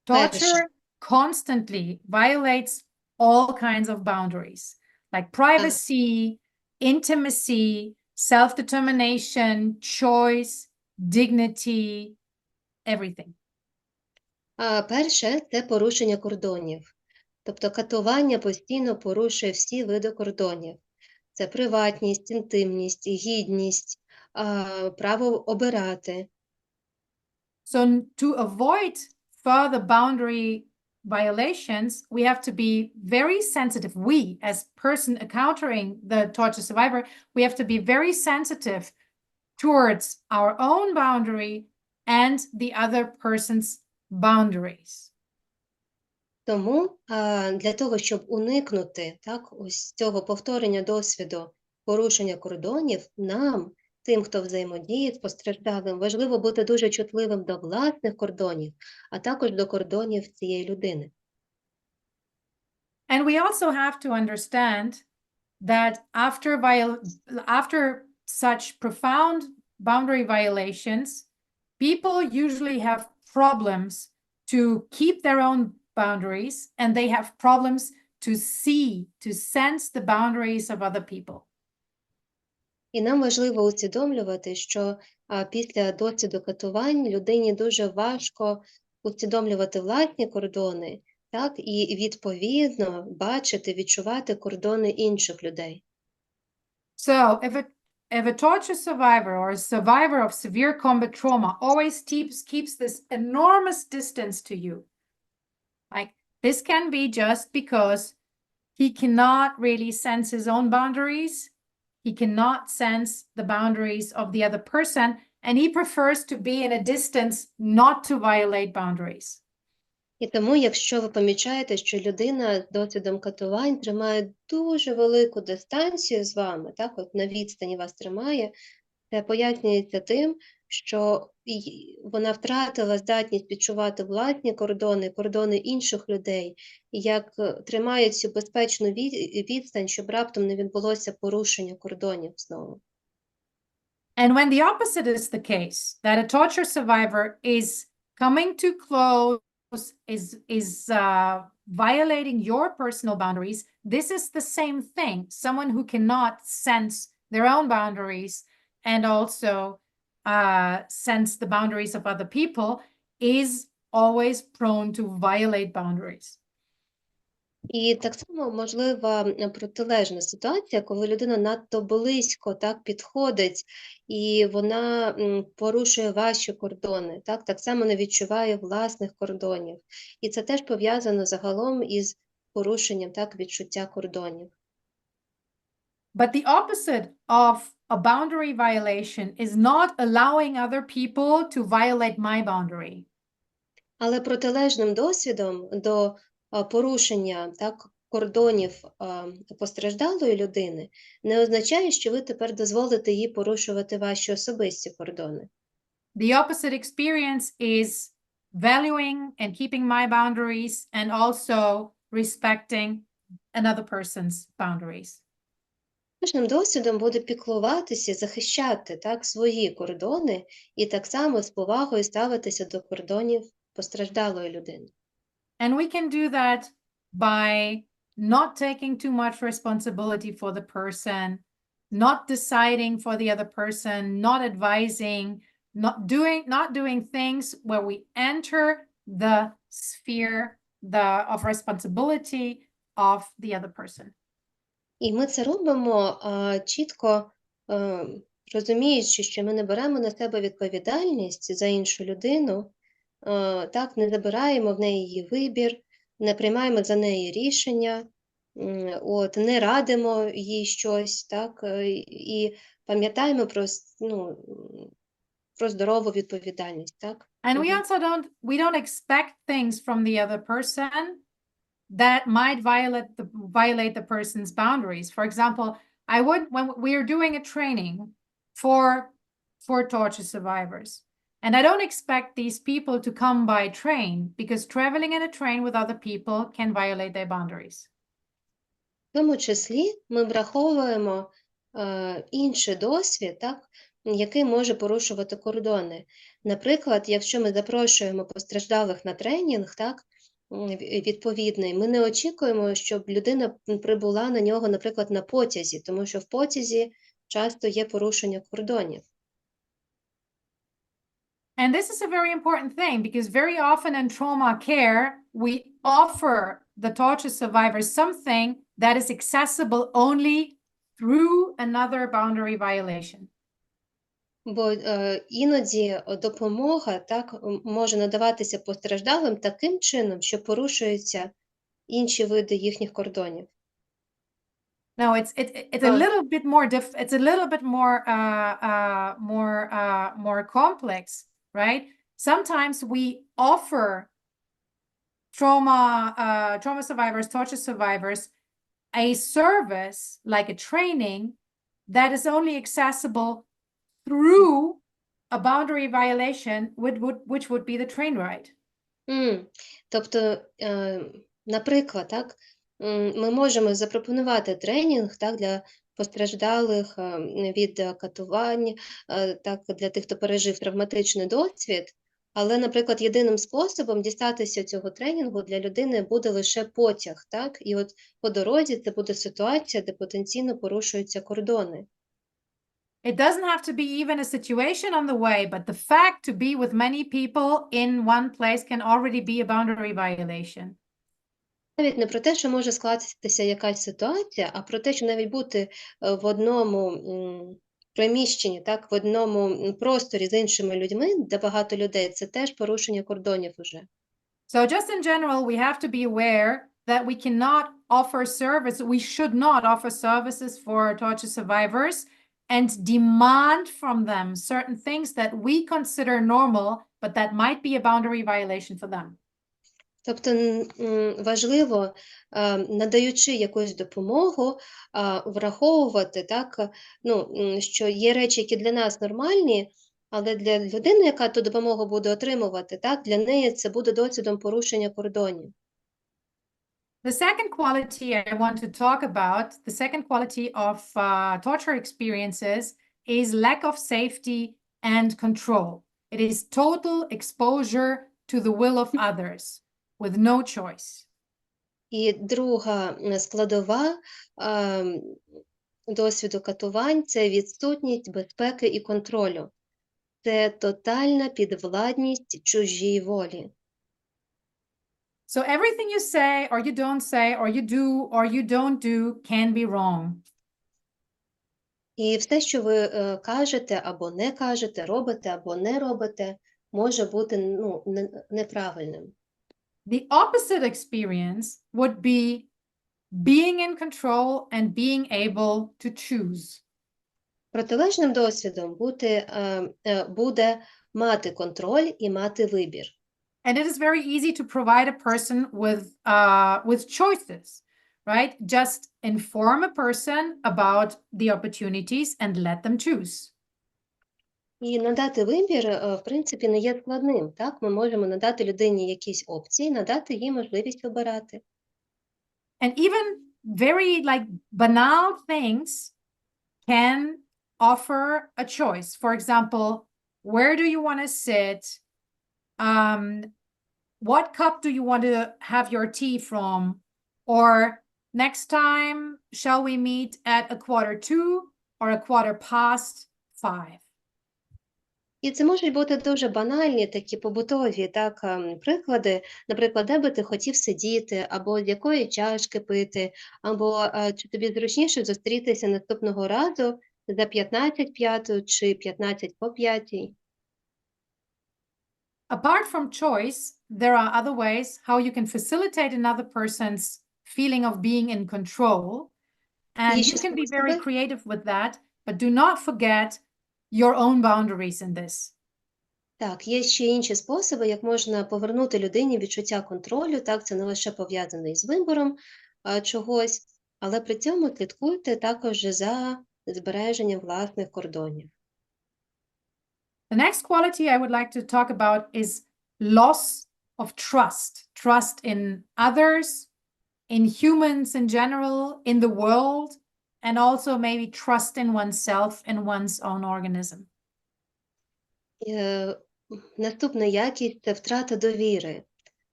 Torture constantly violates all kinds of boundaries, like privacy, intimacy, self-determination, choice, dignity, everything. Перше – це порушення кордонів. Тобто катування постійно порушує всі види кордонів. Це приватність, інтимність, гідність, право обирати. So to avoid further boundary violations, we have to be very sensitive. We, as person encountering the torture survivor, we have to be very sensitive towards our own boundary and the other person's boundaries. Тому для того, щоб уникнути так, ось цього повторення досвіду порушення кордонів, нам, тим, хто взаємодіє з постраждалим, важливо бути дуже чутливим до власних кордонів, а також до кордонів цієї людини. And we also have to understand that after such profound boundary violations, people usually have problems to keep their own boundaries, and they have problems to sense the boundaries of other people. І нам важливо усвідомлювати, що після досвіду катувань людині дуже важко усвідомлювати власні кордони, так, і відповідно бачити, відчувати кордони інших людей. So if a torture survivor or a survivor of severe combat trauma always keeps this enormous distance to you, like this can be just because he cannot really sense his own boundaries, he cannot sense the boundaries of the other person, and he prefers to be in a distance not to violate boundaries. І тому, якщо ви помічаєте, що людина з досвідом катувань тримає дуже велику дистанцію з вами, так, от на відстані вас тримає, це пояснюється тим, що вона втратила здатність відчувати власні кордони, кордони інших людей, і як тримає цю безпечну відстань, щоб раптом не відбулося порушення кордонів знову. And when the opposite is the case, that a torture survivor is coming too close, is violating your personal boundaries, this is the same thing. Someone who cannot sense their own boundaries and also sense the boundaries of other people is always prone to violate boundaries. І так само можлива протилежна ситуація, коли людина надто близько так підходить, і вона порушує ваші кордони, так само не відчуває власних кордонів. І це теж пов'язано загалом із порушенням так, відчуття кордонів. But the opposite of a boundary violation is not allowing other people to violate my boundary. Але протилежним досвідом до порушення кордонів постраждалої людини не означає, що ви тепер дозволите їй порушувати ваші особисті кордони. The opposite experience is valuing and keeping my boundaries and also respecting another person's boundaries. Кожним досвідом буде піклуватися, захищати свої кордони і так само з повагою ставитися до кордонів постраждалої людини. And we can do that by not taking too much responsibility for the person, not deciding for the other person, not advising, not doing things where we enter the sphere of responsibility of the other person. І ми це робимо чітко розуміючи, що ми не беремо на себе відповідальність за іншу людину, не забираємо в неї її вибір, не приймаємо за неї рішення, не радимо їй щось, і пам'ятаємо про здорову відповідальність, And we also don't expect things from the other person that might violate the person's boundaries. For example, when we are doing a training for torture survivors, and I don't expect these people to come by train because traveling in a train with other people can violate their boundaries. В тому числі ми враховуємо інший досвід, який може порушувати кордони. Наприклад, якщо ми запрошуємо постраждалих на тренінг, відповідний, ми не очікуємо, щоб людина прибула на нього, наприклад, на потязі, тому що в потязі часто є порушення кордонів. And this is a very important thing because very often in trauma care, we offer the torture survivors something that is accessible only through another boundary violation. Бо іноді допомога може надаватися постраждалим таким чином, що порушуються інші види їхніх кордонів. No, it's a little bit more it's a little bit more complex, right? Sometimes we offer trauma survivors, torture survivors, a service like a training that is only accessible through a boundary violation, which would be the train ride. Тобто, наприклад, ми можемо запропонувати тренінг для постраждалих від катувань, для тих, хто пережив травматичний досвід, але, наприклад, єдиним способом дістатися цього тренінгу для людини буде лише потяг, і от по дорозі це буде ситуація, де потенційно порушуються кордони. It doesn't have to be even a situation on the way, but the fact to be with many people in one place can already be a boundary violation. Навіть не про те, що може скластися якась ситуація, а про те, що навіть бути в одному приміщенні, в одному просторі з іншими людьми, де багато людей, це теж порушення кордонів уже. So just in general, we have to be aware that we cannot offer we should not offer services for torture survivors and demand from them certain things that we consider normal, but that might be a boundary violation for them. Тобто важливо, надаючи якусь допомогу, враховувати, що є речі, які для нас нормальні, але для людини, яка ту допомогу буде отримувати, для неї це буде досвідом порушення кордонів. The second quality I want to talk about, the second quality of torture experiences is lack of safety and control. It is total exposure to the will of others with no choice. І друга складова досвіду катувань – це відсутність безпеки і контролю. Це тотальна підвладність чужій волі. So everything you say or you don't say or you do or you don't do can be wrong. І все, що ви кажете або не кажете, робите або не робите, може бути неправильним. The opposite experience would be being in control and being able to choose. Протилежним досвідом буде мати контроль і мати вибір. And it is very easy to provide a person with choices, right? Just inform a person about the opportunities and let them choose. І надати вибір, в принципі, не є складним. Так? Ми можемо надати людині якісь опції, надати їй можливість обирати. And even very like banal things can offer a choice. For example, where do you want to sit? What cup do you want to have your tea from? Or next time, shall we meet at 1:45 or 5:15? І це можуть бути дуже банальні, такі побутові приклади. Наприклад, де би ти хотів сидіти, або з якої чашки пити, або чи тобі зручніше зустрітися наступного разу за 15:05 чи 5:15. Apart from choice, there are other ways how you can facilitate another person's feeling of being in control. And you can be very creative with that, but do not forget your own boundaries in this. Так, є ще інші способи, як можна повернути людині відчуття контролю. Так, це не лише пов'язано із вибором чогось, але при цьому слідкуйте також за збереженням власних кордонів. The next quality I would like to talk about is loss of trust. Trust in others, in humans in general, in the world, and also maybe trust in oneself and one's own organism. Наступна якість – це втрата довіри.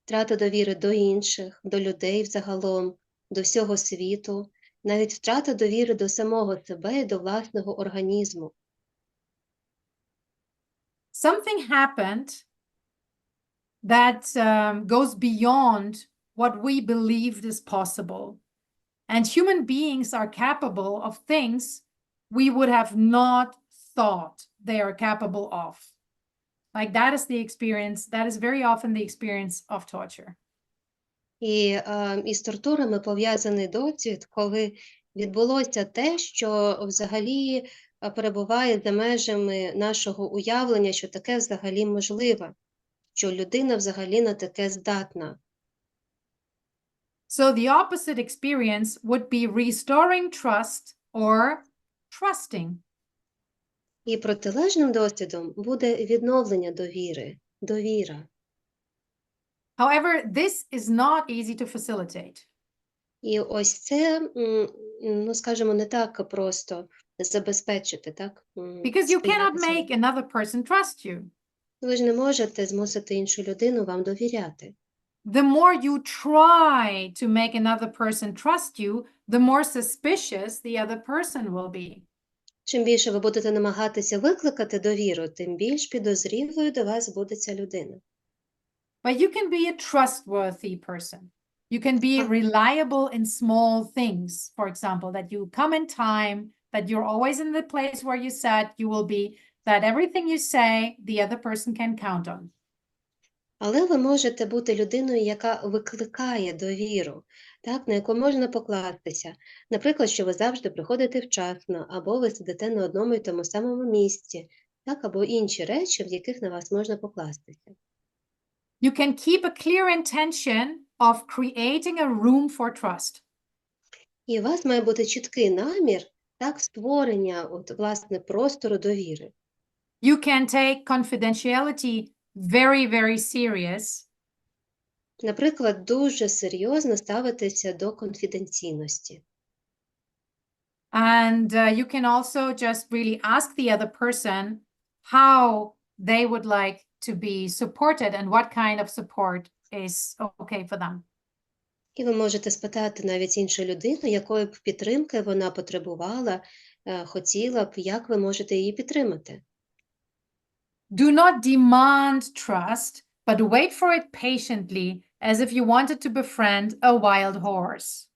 Втрата довіри до інших, до людей взагалом, до всього світу, навіть втрата довіри до самого себе і до власного організму. Something happened that goes beyond what we believed is possible. And human beings are capable of things we would have not thought they are capable of. Like that is the experience, that is very often the experience of torture. І із тортурами пов'язаний досвід, коли відбулося те, що взагалі перебуває за межами нашого уявлення, що таке взагалі можливе, що людина взагалі на таке здатна. So the opposite experience would be restoring trust or trusting. І протилежним досвідом буде відновлення довіри, довіра. However, this is not easy to facilitate. І ось це, ну, скажімо, не так просто забезпечити, так? Because you cannot make another person trust you. Ви ж не можете змусити іншу людину вам довіряти. The more you try to make another person trust you, the more suspicious the other person will be. Чим більше ви будете намагатися викликати довіру, тим більш підозрілою до вас буде ця людина. But you can be a trustworthy person. You can be reliable in small things. For example, that you come in time, that you're always in the place where you said you will be, that everything you say, the other person can count on. Але ви можете бути людиною, яка викликає довіру, так, на яку можна покластися. Наприклад, що ви завжди приходите вчасно, або ви сидите на одному і тому самому місці, так, або інші речі, в яких на вас можна покластися. You can keep a clear intention of creating a room for trust. І у вас має бути чіткий намір, так, створення, власне, простору довіри. You can take confidentiality very, very serious. Наприклад, дуже серйозно ставитися до конфіденційності. And you can also just really ask the other person how they would like to be supported and what kind of support is okay for them. І ви можете спитати навіть іншу людину, якої б підтримки вона потребувала, хотіла б, як ви можете її підтримати. Do not demand trust, but wait for it patiently, as if you wanted to befriend a wild horse.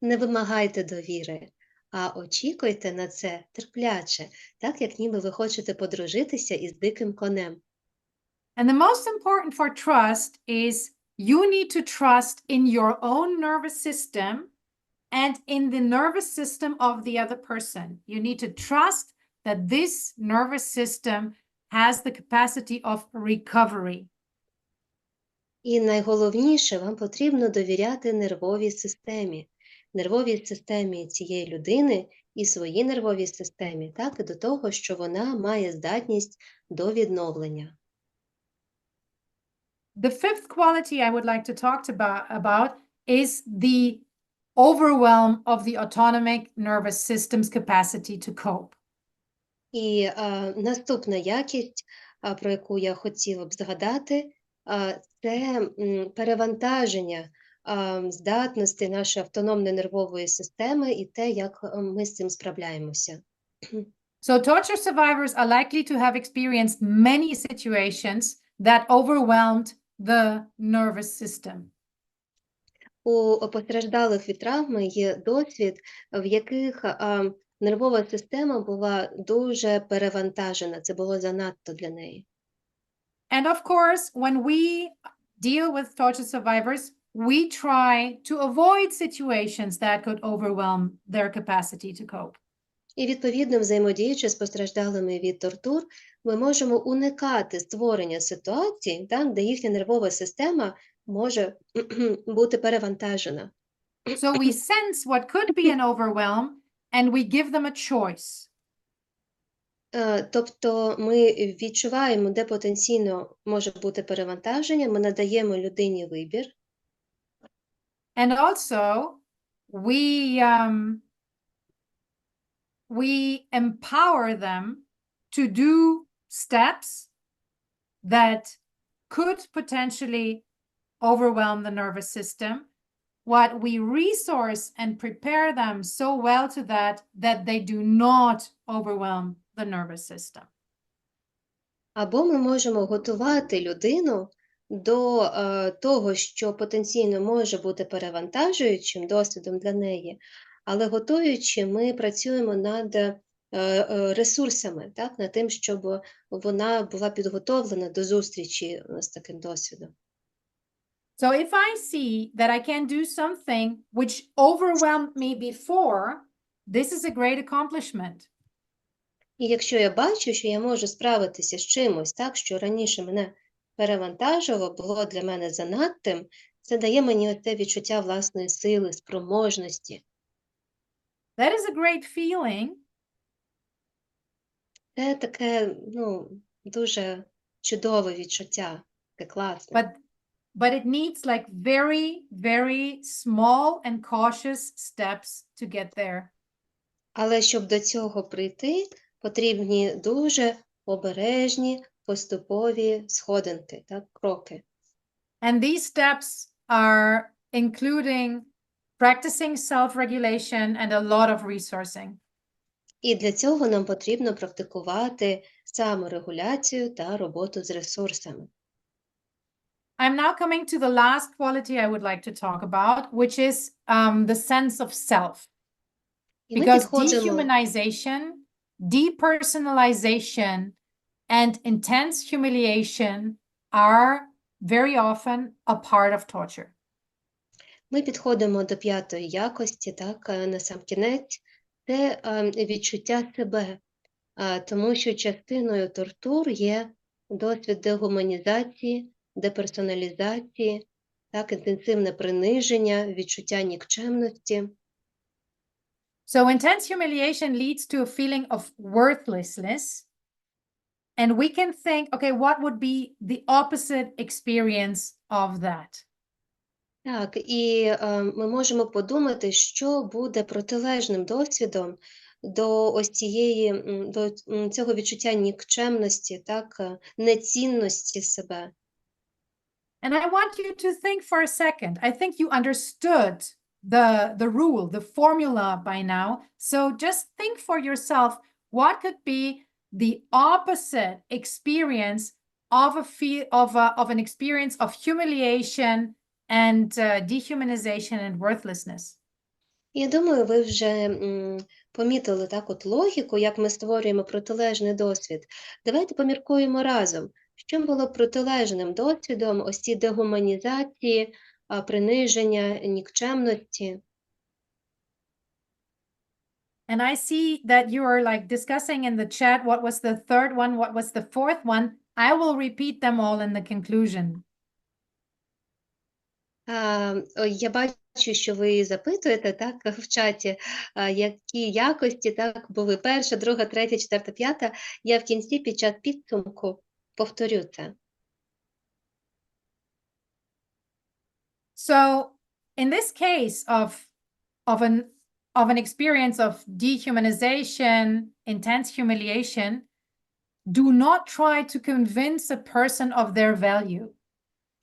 Не вимагайте довіри, а очікуйте на це терпляче, так як ніби ви хочете подружитися із диким конем. And the most important for trust is you need to trust in your own nervous system and in the nervous system of the other person. You need to trust that this nervous system has the capacity of recovery. І найголовніше, вам потрібно довіряти нервовій системі цієї людини і своїй нервовій системі, так і до того, що вона має здатність до відновлення. The fifth quality I would like to talk about is the overwhelm of the autonomic nervous system's capacity to cope. І наступна якість, про яку я хотіла б згадати, це перевантаження здатності нашої автономної нервової системи і те, як ми з цим справляємося. So torture survivors are likely to have experienced many situations that overwhelmed the nervous system. У постраждалих від травми є досвід, в яких нервова система була дуже перевантажена, це було занадто для неї. And of course, when we deal with torture survivors, we try to avoid situations that could overwhelm their capacity to cope. І відповідно, взаємодіючи з постраждалими від тортур, ми можемо уникати створення ситуацій, так, де їхня нервова система може бути перевантажена. So we sense what could be an overwhelm and we give them a choice. Тобто ми відчуваємо, де потенційно може бути перевантаження, ми надаємо людині вибір. And also, we empower them to do steps that could potentially overwhelm the nervous system. What we resource and prepare them so well to that they do not overwhelm the nervous system. Або ми можемо готувати людину до того, що потенційно може бути перевантажуючим досвідом для неї, але готуючи, ми працюємо над ресурсами, так, над тим, щоб вона була підготовлена до зустрічі з таким досвідом. So if I see that I can do something which overwhelmed me before, this is a great accomplishment. І якщо я бачу, що я можу справитися з чимось, так, що раніше мене перевантажувало, було для мене занадтим, це дає мені оце відчуття власної сили, спроможності. That is a great feeling. Це таке, дуже чудове відчуття, таке класне. But it needs like very, very small and cautious steps to get there. Але щоб до цього прийти, потрібні дуже обережні, поступові сходинки, так, кроки. And these steps are including practicing self-regulation and a lot of resourcing. І для цього нам потрібно практикувати саморегуляцію та роботу з ресурсами. I'm now coming to the last quality I would like to talk about, which is the sense of self. Because dehumanization, depersonalization, and intense humiliation are very often a part of torture. Ми підходимо до п'ятої якості, так, насамкінець, це відчуття себе, тому що частиною тортур є досвід дегуманізації, деперсоналізації, так, інтенсивне приниження, відчуття нікчемності. So intense humiliation leads to a feeling of worthlessness. And we can think, okay, what would be the opposite experience of that? Так, і ми можемо подумати, що буде протилежним досвідом до ось до цього відчуття нікчемності, так, нецінності себе. And I want you to think for a second. I think you understood the rule, the formula by now. So just think for yourself, what could be the opposite experience of an experience of humiliation and dehumanization and worthlessness? Я думаю, ви вже помітили так от логіку, як ми створюємо протилежний досвід. Давайте поміркуємо разом, що було протилежним досвідом ось ці дегуманізації, приниження, нікчемності. And I see that you are like discussing in the chat what was the third one, what was the fourth one. I will repeat them all in the conclusion. Я бачу, що ви запитуєте, так, в чаті, які якості, так, були перша, друга, третя, четверта, п'ята. Я в кінці під час підсумку повторю це. So in this case of an experience of dehumanization, intense humiliation, do not try to convince a person of their value,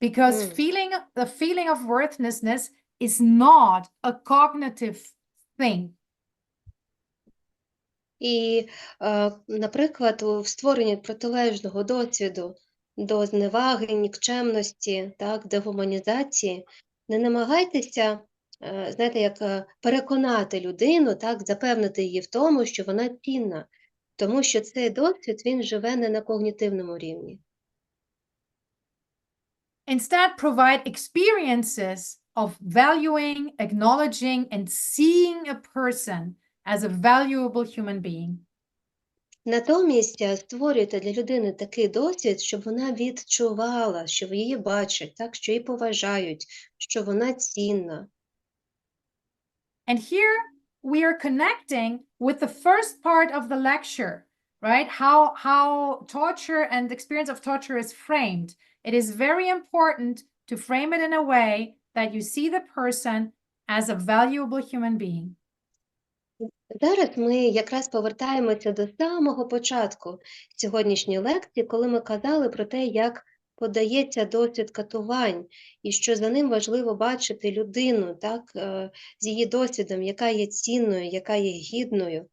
because the feeling of worthlessness is not a cognitive thing. І, наприклад, в створенні протилежного досвіду до зневаги, нікчемності, так, дегуманізації, не намагайтеся, знаєте, як переконати людину, так, запевнити її в тому, що вона цінна, тому що цей досвід, він живе не на когнітивному рівні. Instead, provide experiences of valuing, acknowledging, and seeing a person as a valuable human being. Натомість створюйте для людини такий досвід, щоб вона відчувала, що її бачать, так, що її поважають, що вона цінна. And here we are connecting with the first part of the lecture, right? How torture and the experience of torture is framed. It is very important to frame it in a way that you see the person as a valuable human being. Зараз ми якраз повертаємося до самого початку сьогоднішньої лекції, коли ми казали про те, як подається досвід катувань, і що за ним важливо бачити людину, так, з її досвідом, яка є цінною, яка є гідною.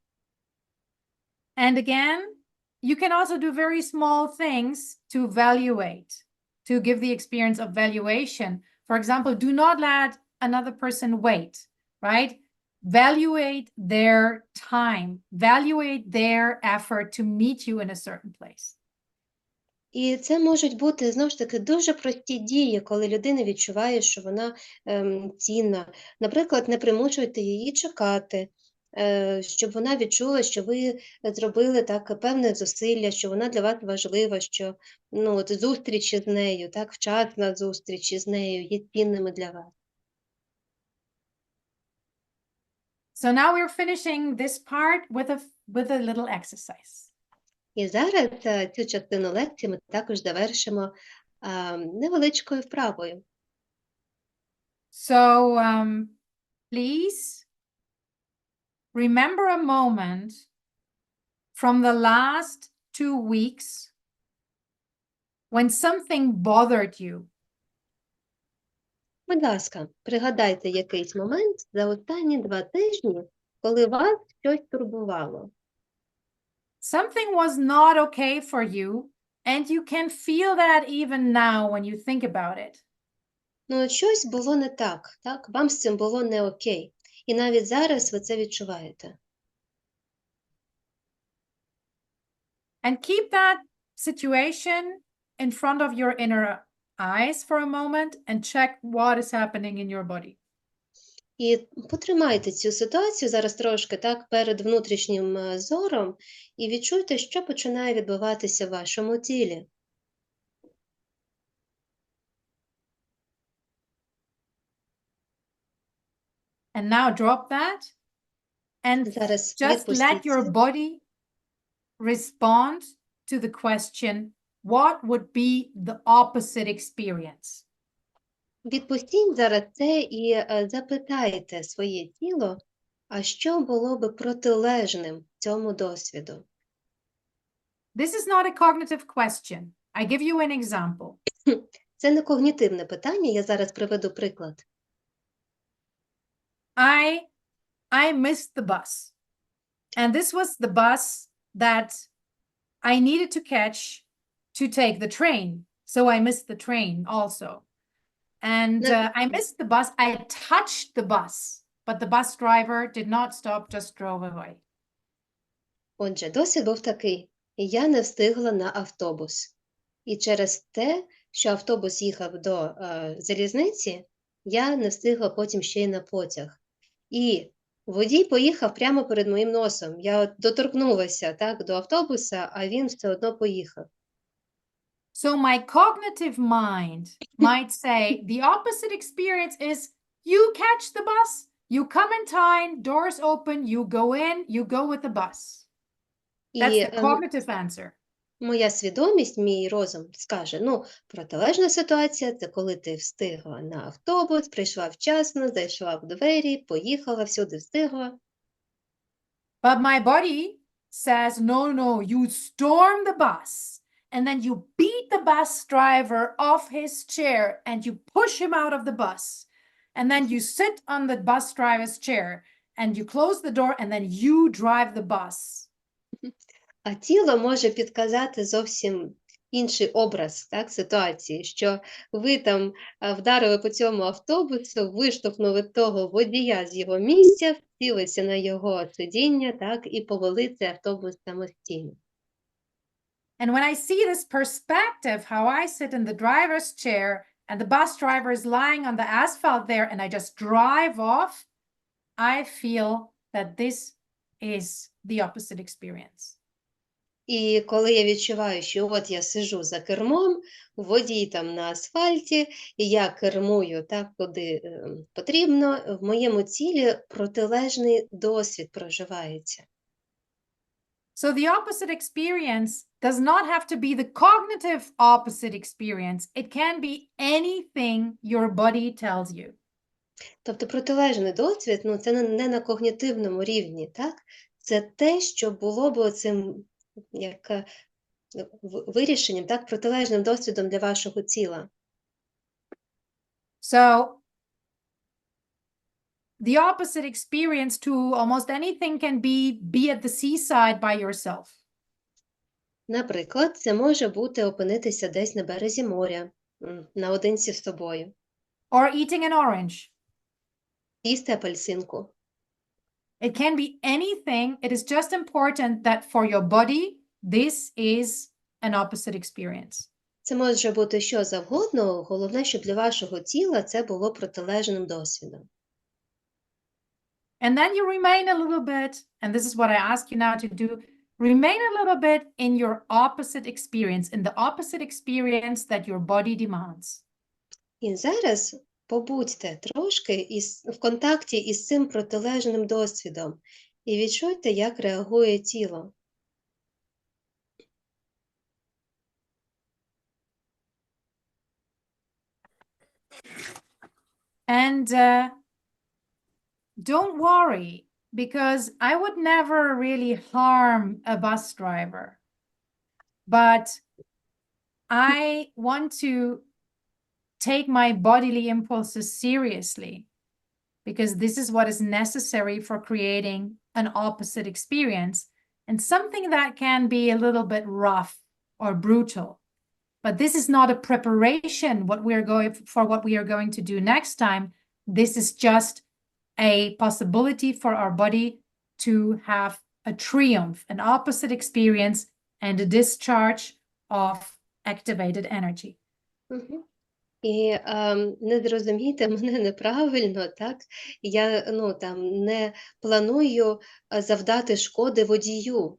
And again, you can also do very small things to evaluate, to give the experience of valuation. For example, do not let another person wait, right? Valuate their time, valuate their effort to meet you in a certain place. І це можуть бути, знову ж таки, дуже прості дії, коли людина відчуває, що вона цінна. Наприклад, не примушуйте її чекати, щоб вона відчула, що ви зробили так певне зусилля, що вона для вас важлива, що от зустрічі з нею, так, вчасна зустрічі з нею є цінними для вас. So now we're finishing this part with a little exercise. І зараз цю частину лекції ми також завершимо невеличкою вправою. So please remember a moment from the last 2 weeks when something bothered you. Будь ласка, пригадайте якийсь момент за останні 2 тижні, коли вас щось турбувало. Something was not okay for you, and you can feel that even now when you think about it. От щось було не так, так? Вам з цим було не окей. І навіть зараз ви це відчуваєте. And keep that situation in front of your inner eyes for a moment and check what is happening in your body. І потримайте цю ситуацію зараз трошки так перед внутрішнім зором і відчуйте, що починає відбуватися в вашому тілі. And now drop that and Зараз just let your body respond to the question, what would be the opposite experience? Відпустіть зараз це і запитайте своє тіло, а що було би протилежним цьому досвіду? This is not a cognitive question. I give you an example. Це не когнітивне питання, я зараз приведу приклад. I missed the bus. And this was the bus that I needed to catch to take the train. So I missed the train also. And I missed the bus. I touched the bus, but the bus driver did not stop, just drove away. Отже, досвід був такий. Я не встигла на автобус. І через те, що автобус їхав до залізниці, я не встигла потім ще й на потяг. І водій поїхав прямо перед моїм носом. Я от доторкнулася, так, до автобуса, а він все одно поїхав. So my cognitive mind might say the opposite experience is you catch the bus, you come in time, doors open, you go in, you go with the bus. That's І the cognitive answer. моя свідомість, мій розум скаже, ну, протилежна ситуація – це коли ти встигла на автобус, прийшла вчасно, зайшла в двері, поїхала, всюди встигла. But my body says, no, you storm the bus and then you beat the bus driver off his chair and you push him out of the bus. And then you sit on the bus driver's chair and you close the door and then you drive the bus. А тіло може підказати зовсім інший образ, так, ситуації, що ви там вдарили по цьому автобусу, виштовхнули того водія з його місця, втілися на його сидіння, так, і повели цей автобус самостійно. And when I see this perspective, how I sit in the driver's chair and the bus driver is lying on the asphalt there and I just drive off, I feel that this is the opposite experience. І коли я відчуваю, що от я сиджу за кермом, водій там на асфальті, і я кермую так, куди потрібно, в моєму тілі протилежний досвід проживається. So the opposite experience does not have to be the cognitive opposite experience. It can be anything your body tells you. Тобто протилежний досвід, ну, це не на когнітивному рівні, так? Це те, що було б цим як вирішенням, так, протилежним досвідом для вашого тіла. So the opposite experience to almost anything can be at the seaside by yourself. Наприклад, це може бути опинитися десь на березі моря, наодинці з собою. Or eating an orange. Їсти апельсинку. It can be anything. It is just important that for your body, this is an opposite experience. Це може бути що завгодно, головне, щоб для вашого тіла це було протилежним досвідом. And then you remain a little bit, and this is what I ask you now to do, remain a little bit in your opposite experience, in the opposite experience that your body demands. І зараз побудьте трошки в контакті із цим протилежним досвідом і відчуйте, як реагує тіло. And don't worry, because I would never really harm a bus driver. But I want to take my bodily impulses seriously, because this is what is necessary for creating an opposite experience and something that can be a little bit rough or brutal. But this is not a preparation what we are going to do next time. This is just a possibility for our body to have a triumph, an opposite experience, and a discharge of activated energy. І не зрозумійте мене неправильно, так? Я не планую завдати шкоди водію,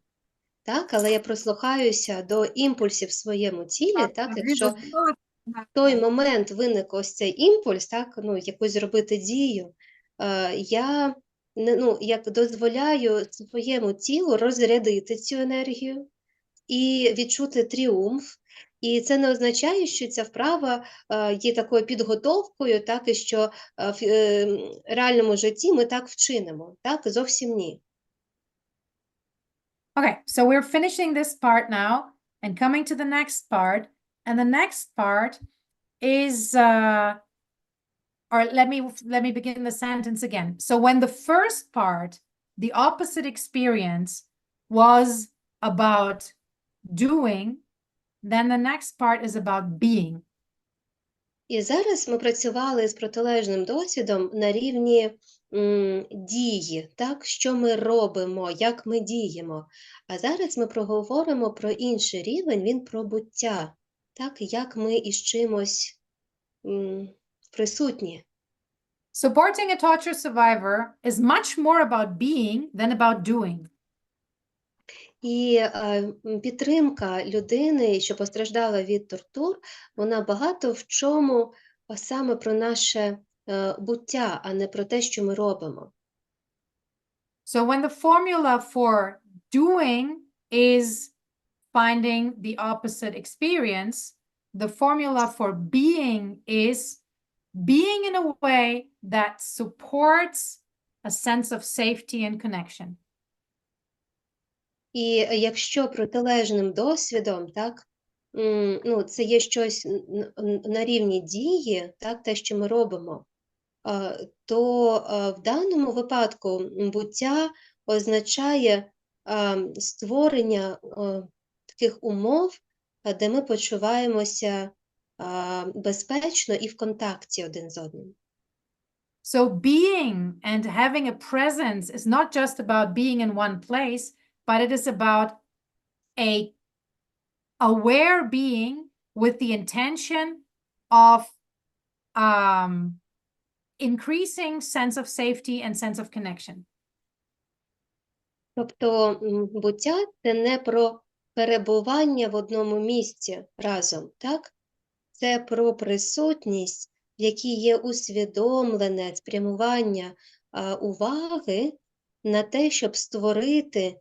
так? Але я прислухаюся до імпульсів в своєму тілі, так? Якщо в той момент виник ось цей імпульс, так? Якусь зробити дію, я як дозволяю своєму тілу розрядити цю енергію і відчути тріумф. І це не означає, що ця вправа є такою підготовкою, так, і що в реальному житті ми так вчинимо. Так, зовсім ні. Okay, so we're finishing this part now and coming to the next part. And the next part is, or let me begin the sentence again. So when the first part, the opposite experience, was about doing, then the next part is about being. І зараз ми працювали з протилежним досвідом на рівні дії, так, що ми робимо, як ми діємо. А зараз ми проговоримо про інший рівень, він про буття, так, як ми із чимось присутні. Supporting a torture survivor is much more about being than about doing. І підтримка людини, що постраждала від тортур, вона багато в чому саме про наше буття, а не про те, що ми робимо. So when the formula for doing is finding the opposite experience, the formula for being is being in a way that supports a sense of safety and connection. І якщо протилежним досвідом, так, це є щось на рівні дії, так, те, що ми робимо, то в даному випадку буття означає створення таких умов, де ми почуваємося безпечно і в контакті один з одним. So being and having a presence is not just about being in one place, but it is about a aware being with the intention of increasing sense of safety and sense of connection. Тобто буття – це не про перебування в одному місці разом, так? Це про присутність, в якій є усвідомлене спрямування уваги на те, щоб створити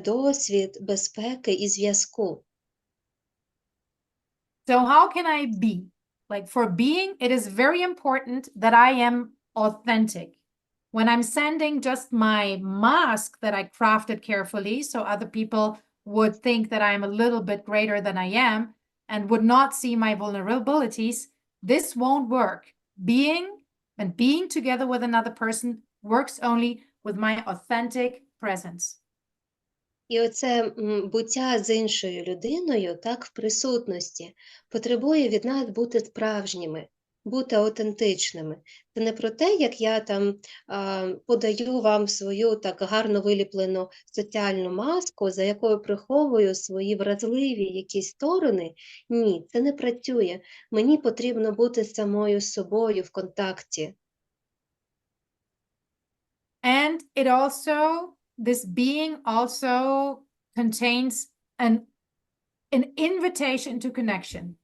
досвід безпеки і зв'язку. So how can I be? Like for being, it is very important that I am authentic. When I'm sending just my mask that I crafted carefully so other people would think that I'm a little bit greater than I am and would not see my vulnerabilities, this won't work. Being together with another person works only with my authentic presence. І оце буття з іншою людиною, так, в присутності, потребує від нас бути справжніми, бути аутентичними. Це не про те, як я там подаю вам свою так гарно виліплену соціальну маску, за якою приховую свої вразливі якісь сторони. Ні, це не працює. Мені потрібно бути самою собою в контакті. And it also, this being also contains an invitation to connection.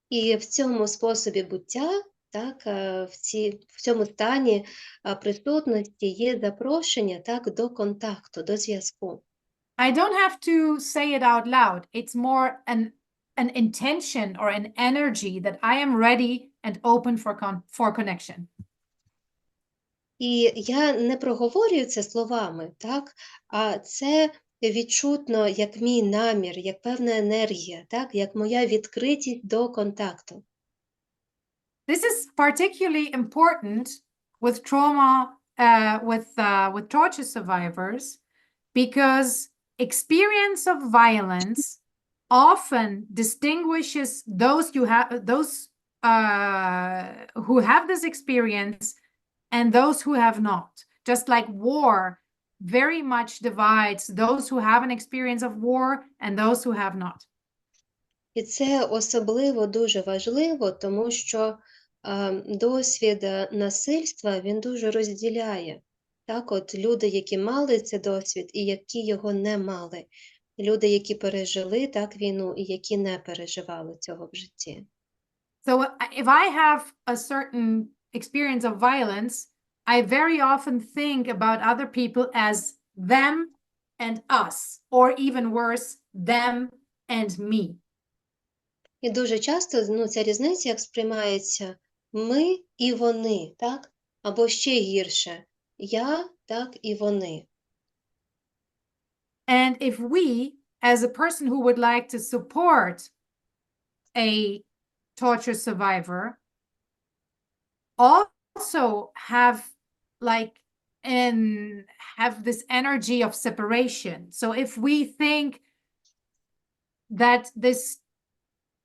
І в цьому способі буття, так, в цьому стані присутності є запрошення, так, до контакту, до зв'язку. I don't have to say it out loud. It's more an intention or an energy that I am ready and open for connection. І я не проговорюю це словами, так, а це відчутно як мій намір, як певна енергія, так, як моя відкритість до контакту. This is particularly important with trauma, with torture survivors, because experience of violence often distinguishes those who have this experience and those who have not. Just like war very much divides those who have an experience of war and those who have not. І це особливо дуже важливо, тому що досвід насильства, він дуже розділяє. Так, от люди, які мали цей досвід і які його не мали. Люди, які пережили так війну і які не переживали цього в житті. So if I have a certain experience of violence, I very often think about other people as them and us, or even worse, them and me. І дуже часто ця різниця як сприймається ми і вони, так? Або ще гірше я, так, і вони. And if we, as a person who would like to support a torture survivor, also have this energy of separation. So if we think that this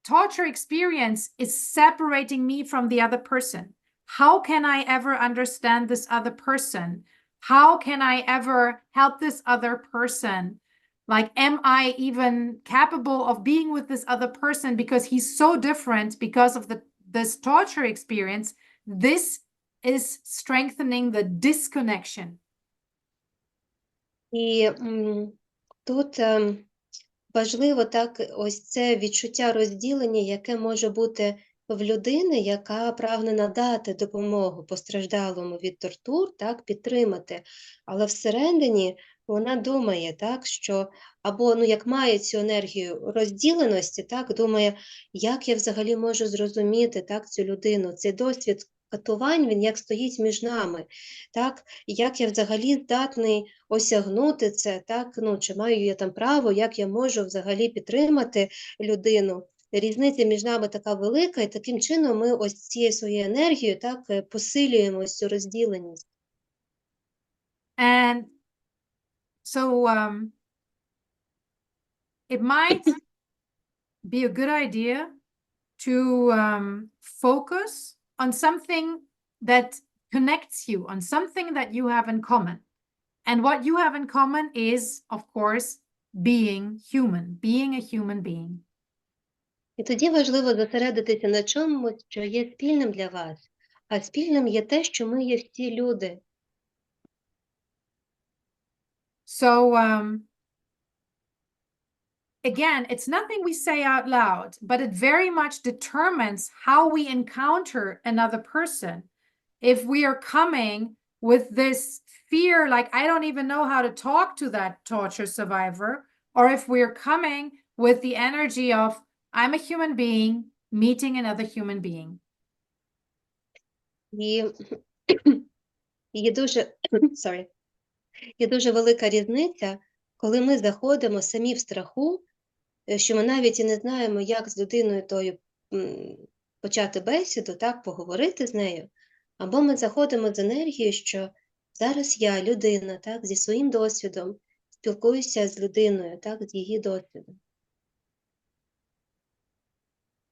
torture experience is separating me from the other person, how can I ever understand this other person? How can I ever help this other person? Like, am I even capable of being with this other person because he's so different because of this torture experience? This is strengthening the disconnection. І тут важливо так ось це відчуття розділення, яке може бути в людини, яка прагне надати допомогу постраждалому від тортур, так, підтримати, але всередині вона думає, так, що або, як має цю енергію розділеності, так, думає, як я взагалі можу зрозуміти, так, цю людину, цей досвід катувань, він як стоїть між нами, так, як я взагалі здатний осягнути це, так, чи маю я там право, як я можу взагалі підтримати людину. Різниця між нами така велика, і таким чином ми ось цією своєю енергією, так, посилюємо ось цю розділеність. And so it might be a good idea to focus on something that connects you, on something that you have in common. And what you have in common is, of course, being human, being a human being. І тоді важливо зосередитися на чомусь, що є спільним для вас. А спільним є те, що ми є всі люди. So, again, it's nothing we say out loud, but it very much determines how we encounter another person. If we are coming with this fear, like, I don't even know how to talk to that torture survivor, or if we're coming with the energy of, I'm a human being meeting another human being. І є дуже велика різниця, коли ми заходимо самі в страху, що ми навіть і не знаємо, як з людиною тою почати бесіду, так, поговорити з нею, або ми заходимо з енергією, що зараз я, людина, так, зі своїм досвідом, спілкуюся з людиною, так, з її досвідом.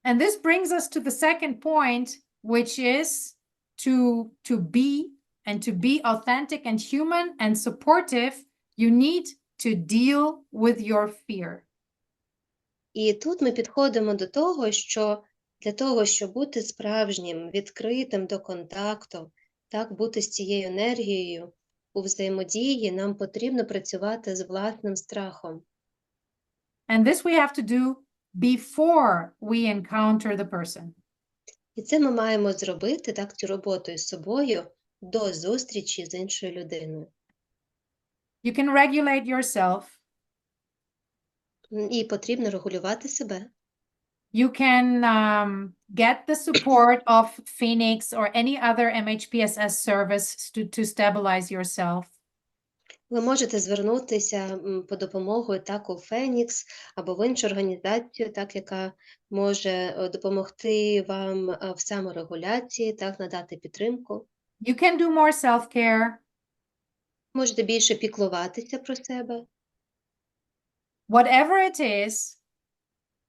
And this brings us to the second point, which is to be authentic and human and supportive, you need to deal with your fear. І тут ми підходимо до того, що для того, щоб бути справжнім, відкритим до контакту, так, бути з цією енергією у взаємодії, нам потрібно працювати з власним страхом. And this we have to do before we encounter the person. І це ми маємо зробити, так, цю роботу із собою до зустрічі з іншою людиною. You can regulate yourself. І потрібно регулювати себе. You can get the support of Phoenix or any other MHPSS service to stabilize yourself. Ви можете звернутися по допомогу так у Фенікс або в іншу організацію, так, яка може допомогти вам в саморегуляції, так, надати підтримку. You can do more self-care. Можете більше піклуватися про себе. Whatever it is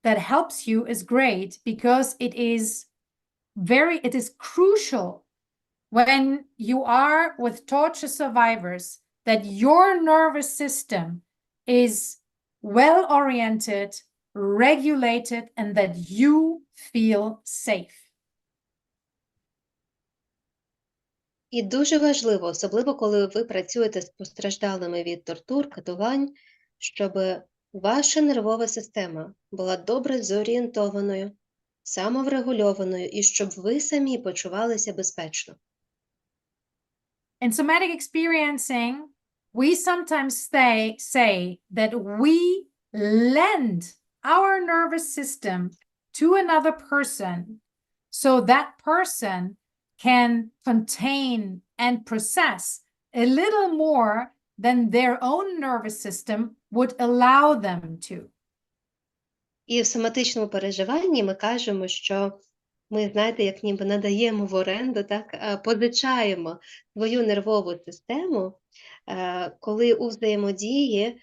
that helps you is great, because it is crucial when you are with torture survivors that your nervous system is well-oriented, regulated, and that you feel safe. І дуже важливо, особливо коли ви працюєте з постраждалими від тортур, катувань, щоб ваша нервова система була добре зорієнтованою, самоврегульованою, і щоб ви самі почувалися безпечно. In somatic experiencing, we sometimes say that we lend our nervous system to another person so that person can contain and process a little more than their own nervous system would allow them to. І в соматичному переживанні ми кажемо, що ми, знаєте, як ніби надаємо в оренду, так, позичаємо свою нервову систему, коли у взаємодії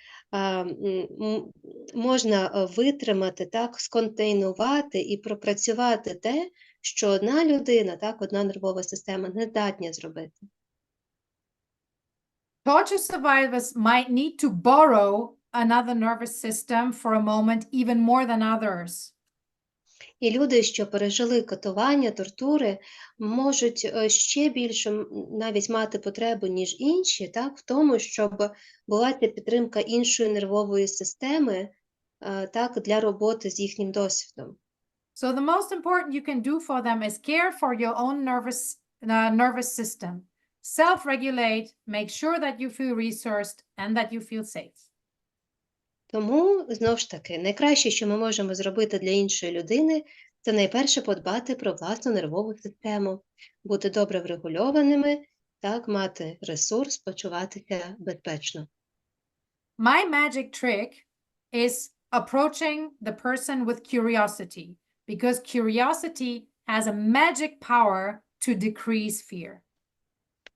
можна витримати, так, сконтейнувати і пропрацювати те, що одна людина, так, одна нервова система не здатна зробити. Torture survivors might need to borrow another nervous system for a moment, even more than others. І люди, що пережили катування, тортури, можуть ще більше навіть мати потребу, ніж інші, так, в тому, щоб була ця підтримка іншої нервової системи, так, для роботи з їхнім досвідом. So the most important you can do for them is care for your own nervous system. Self-regulate, make sure that you feel resourced and that you feel safe. Тому, знову ж таки, найкраще, що ми можемо зробити для іншої людини, це найперше подбати про власну нервову систему, бути добре врегульованими, так, мати ресурс, почуватися безпечно. My magic trick is approaching the person with curiosity, because curiosity has a magic power to decrease fear.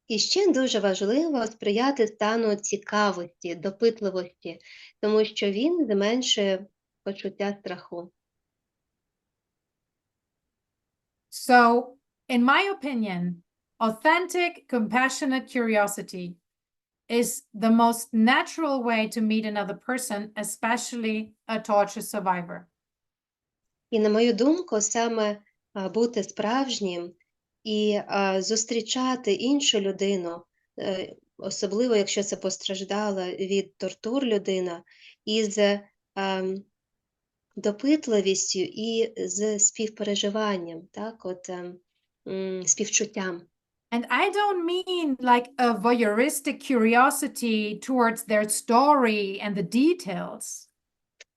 І ще дуже важливо сприяти стану цікавості, допитливості, тому що він зменшує почуття страху. So, in my opinion, authentic, compassionate curiosity is the most natural way to meet another person, especially a torture survivor. І, на мою думку, саме бути справжнім і зустрічати іншу людину, особливо, якщо це постраждала від тортур людина, із допитливістю і з співпереживанням, так, от, співчуттям. And I don't mean like a voyeuristic curiosity towards their story and the details.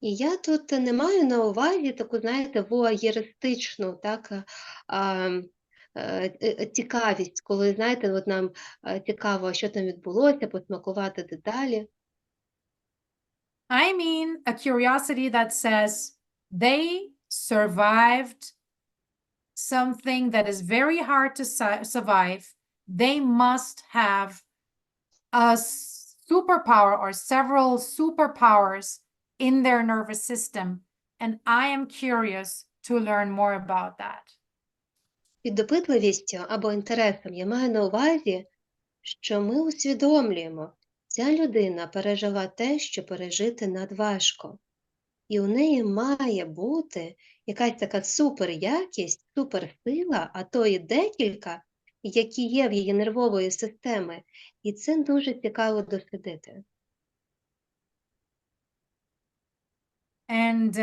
І я тут не маю на увазі таку, знаєте, воєристичну, так, цікавість, коли, знаєте, от нам цікаво, що там відбулося, посмакувати деталі. I mean a curiosity that says they survived something that is very hard to survive. They must have a superpower or several superpowers in their nervous system. And I am curious to learn more about that. Під допитливістю або інтересом я маю на увазі, що ми усвідомлюємо, ця людина пережила те, що пережити надважко. І у неї має бути якась така суперякість, суперсила, а то і декілька, які є в її нервової системи. І це дуже цікаво дослідити. And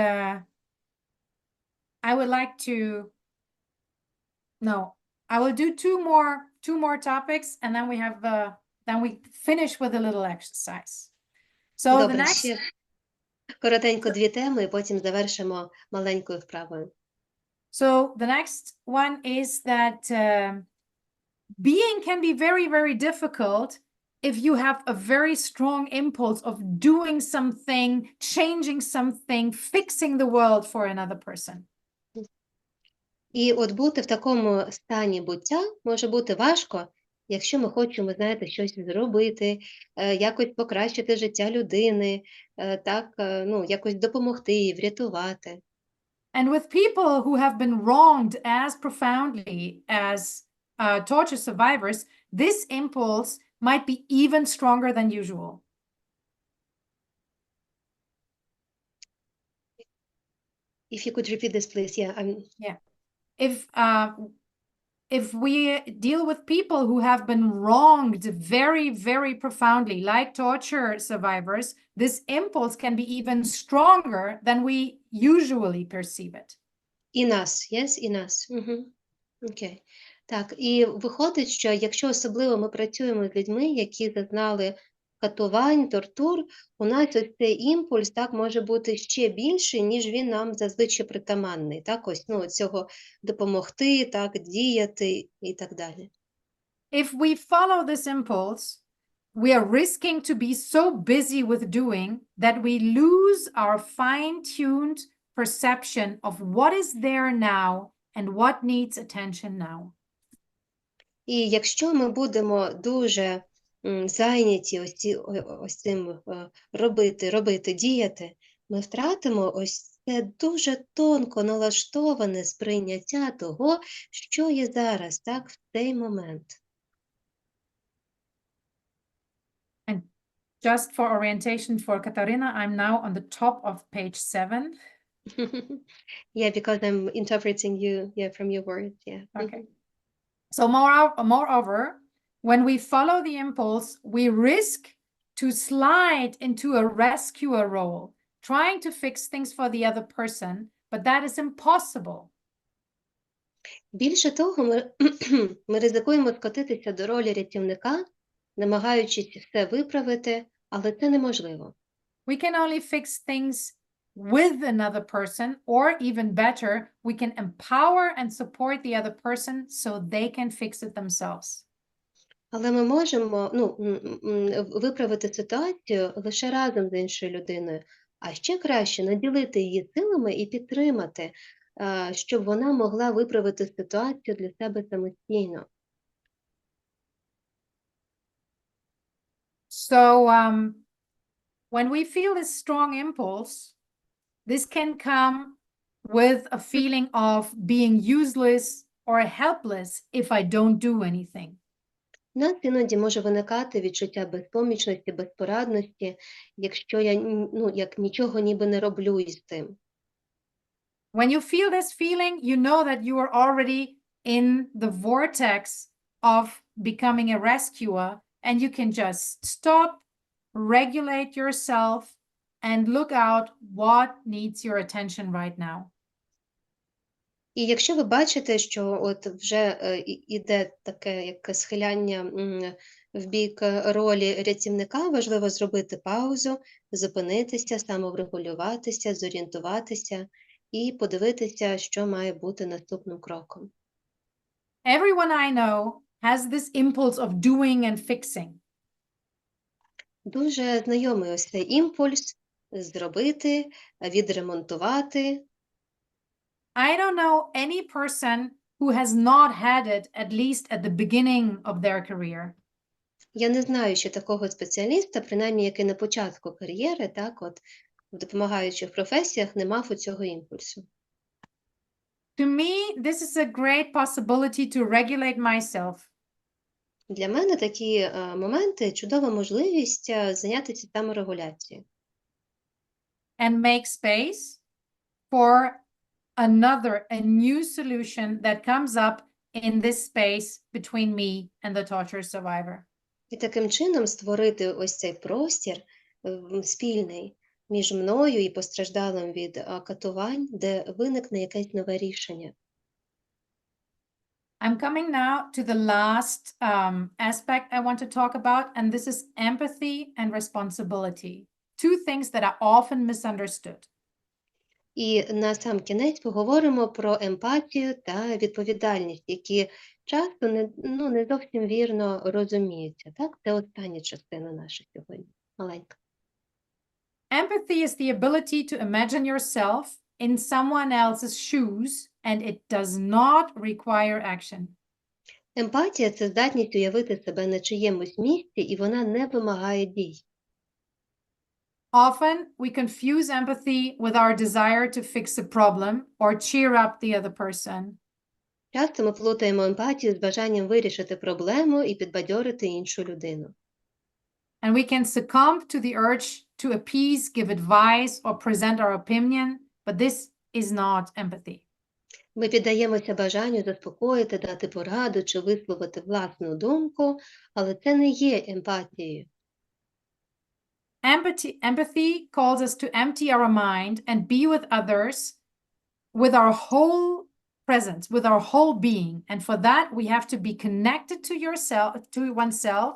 I would like to, I will do two more topics, and then then we finish with a little exercise. So the Добре, next, ще коротенько дві теми, і потім завершимо маленькою вправою. so the next one is that being can be very, very difficult if you have a very strong impulse of doing something, changing something, fixing the world for another person. І от бути в такому стані буття може бути важко, якщо ми хочемо, знаєте, щось зробити, якось покращити життя людини, так, ну, якось допомогти їй, врятувати. And with people who have been wronged as profoundly as torture survivors, this impulse might be even stronger than usual. If you could repeat this, please. Yeah. If we deal with people who have been wronged very, very profoundly, like torture survivors, this impulse can be even stronger than we usually perceive it. І нас, yes? І нас. Окей. Так, і виходить, що якщо особливо ми працюємо з людьми, які зазнали катувань, тортур, у нас ось цей імпульс, так, може бути ще більший, ніж він нам зазвичай притаманний. Так, ось, ну, цього допомогти, так, діяти і так далі. If we follow this impulse, we are risking to be so busy with doing that we lose our fine-tuned perception of what is there now and what needs attention now. І якщо ми будемо дуже зайняті ось цим робити, діяти, ми втратимо ось це дуже тонко налаштоване сприйняття того, що є зараз, так, в цей момент. And just for orientation for Katarina, I'm now on the top of page 7. Yeah, because I'm interpreting you, yeah, from your words, yeah. Okay. So moreover, when we follow the impulse, we risk to slide into a rescuer role, trying to fix things for the other person, but that is impossible. Більше того, ми ризикуємо скотитися до ролі рятівника, намагаючись все виправити, але це неможливо. We can only fix things with another person, or even better, we can empower and support the other person so they can fix it themselves. Але ми можемо виправити ситуацію лише разом з іншою людиною, а ще краще наділити її силами і підтримати, щоб вона могла виправити ситуацію для себе самостійно. So when we feel this strong impulse, this can come with a feeling of being useless or helpless if I don't do anything. У нас іноді може виникати відчуття безпомічності, безпорадності, якщо я як нічого ніби не роблю із тим. When you feel this feeling, you know that you are already in the vortex of becoming a rescuer, and you can just stop, regulate yourself, and look out what needs your attention right now. І якщо ви бачите, що от вже іде таке як схиляння в бік ролі рятівника, важливо зробити паузу, зупинитися, самоврегулюватися, зорієнтуватися і подивитися, що має бути наступним кроком. Everyone I know has this impulse of doing and fixing. Дуже знайомий ось цей імпульс зробити, відремонтувати. I don't know any person who has not had it at least at the beginning of their career. Я не знаю ще такого спеціаліста, принаймні, який на початку кар'єри, так, от, в допомагаючих професіях не мав у цього імпульсу. To me, this is a great possibility to regulate myself. Для мене такі моменти – чудова можливість зайнятися саморегуляцією. And make space for a new solution that comes up in this space between me and the torture survivor. І таким чином створити ось цей простір спільний між мною і постраждалим від катувань, де виникне якесь нове рішення. I'm coming now to the last aspect I want to talk about, and this is empathy and responsibility. Two things that are often misunderstood. І на сам кінець поговоримо про емпатію та відповідальність, які часто не зовсім вірно розуміються. Так? Це остання частина наша сьогодні, маленька. Empathy is the ability to imagine yourself in someone else's shoes, and it does not require action. Емпатія – це здатність уявити себе на чиємусь місці, і вона не вимагає дій. Often, we confuse empathy with our desire to fix a problem or cheer up the other person. Часто ми плутаємо емпатію з бажанням вирішити проблему і підбадьорити іншу людину. And we can succumb to the urge to appease, give advice, or present our opinion, but this is not empathy. Ми піддаємося бажанню заспокоїти, дати пораду чи висловити думку, але це не є емпатією. Empathy calls us to empty our mind and be with others with our whole presence, with our whole being. And for that, we have to be connected to oneself,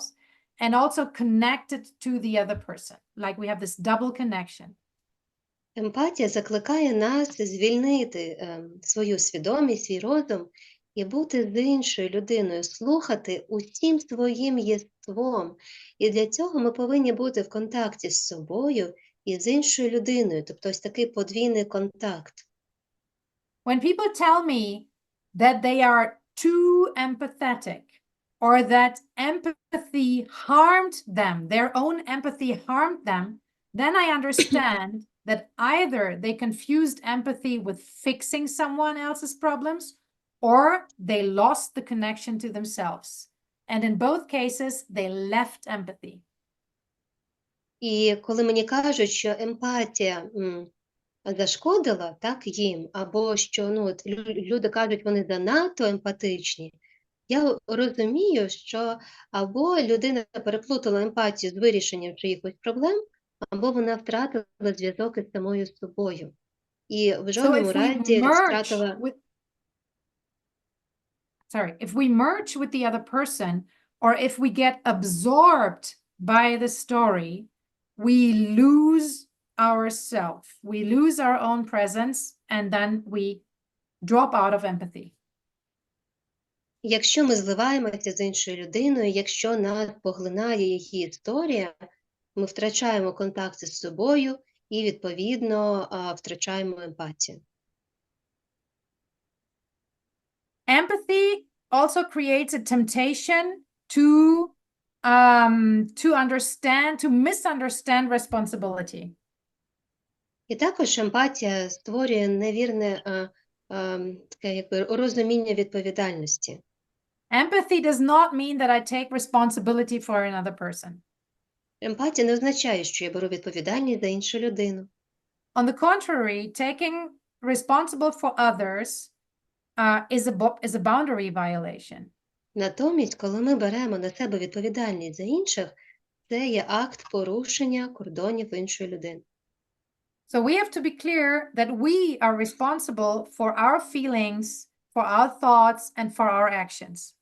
and also connected to the other person. Like we have this double connection. Емпатія закликає нас звільнити свою свідомість, свій розум і бути з іншою людиною, слухати усім своїм єством. І для цього ми повинні бути в контакті з собою і з іншою людиною, тобто ось такий подвійний контакт. When people tell me that they are too empathetic, or that empathy harmed them, their own empathy harmed them, then I understand that either they confused empathy with fixing someone else's problems, or they lost the connection to themselves. And in both cases, they left empathy. І коли мені кажуть, що емпатія зашкодила, так, їм, або що от, люди кажуть, вони занадто емпатичні, я розумію, що або людина переплутала емпатію з вирішенням чиїхось проблем, або вона втратила зв'язок із самою собою. І в жодному разі втратила... if we merge with the other person, or if we get absorbed by the story, we lose ourselves. We lose our own presence, and then we drop out of empathy. Якщо ми зливаємося з іншою людиною, якщо нас поглинає її історія, ми втрачаємо контакт із собою і, відповідно, втрачаємо емпатію. Empathy also creates a temptation to misunderstand responsibility. І також емпатія створює невірне таке, якби, розуміння відповідальності. Empathy does not mean that I take responsibility for another person. Емпатія не означає, що я беру відповідальність за іншу людину. On the contrary, taking responsible for others is a boundary violation. Натомість, коли ми беремо на себе відповідальність за інших, це є акт порушення кордонів іншої людини. So we have to be clear that we are responsible for our feelings, for our thoughts, and for our actions.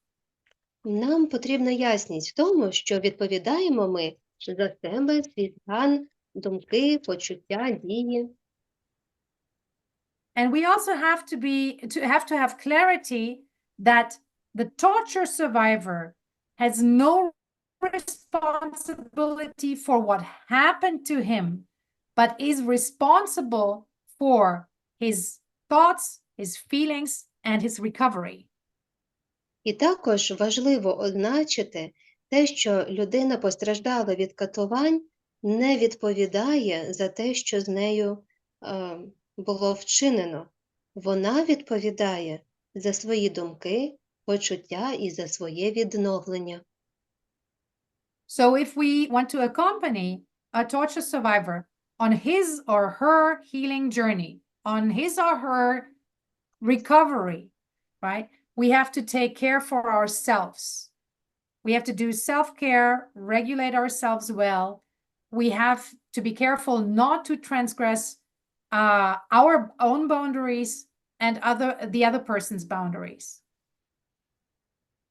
Нам потрібна ясність в тому, що відповідаємо ми за себе, свій стан, думки, почуття, дії. And we also have to have clarity that the torture survivor has no responsibility for what happened to him, but is responsible for his thoughts, his feelings, and his recovery. І також важливо означити те, що людина постраждала від катувань, не відповідає за те, що з нею було вчинено. Вона відповідає за свої думки, почуття і за своє відновлення. So if we want to accompany a torture survivor on his or her healing journey, on his or her recovery, right? We have to take care for ourselves. We have to do self-care, regulate ourselves well. We have to be careful not to transgress our own boundaries and the other person's boundaries.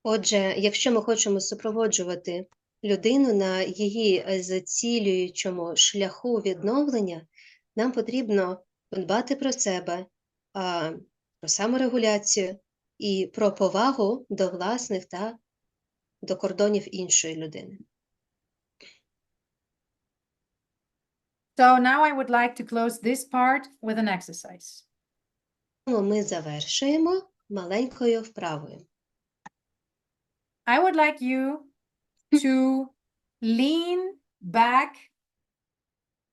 Отже, якщо ми хочемо супроводжувати людину на її зцілюючому шляху відновлення, нам потрібно подбати про себе, про саморегуляцію і про повагу до власних та до кордонів іншої людини. So now I would like to close this part with an exercise. Ми завершуємо маленькою вправою. I would like you to lean back,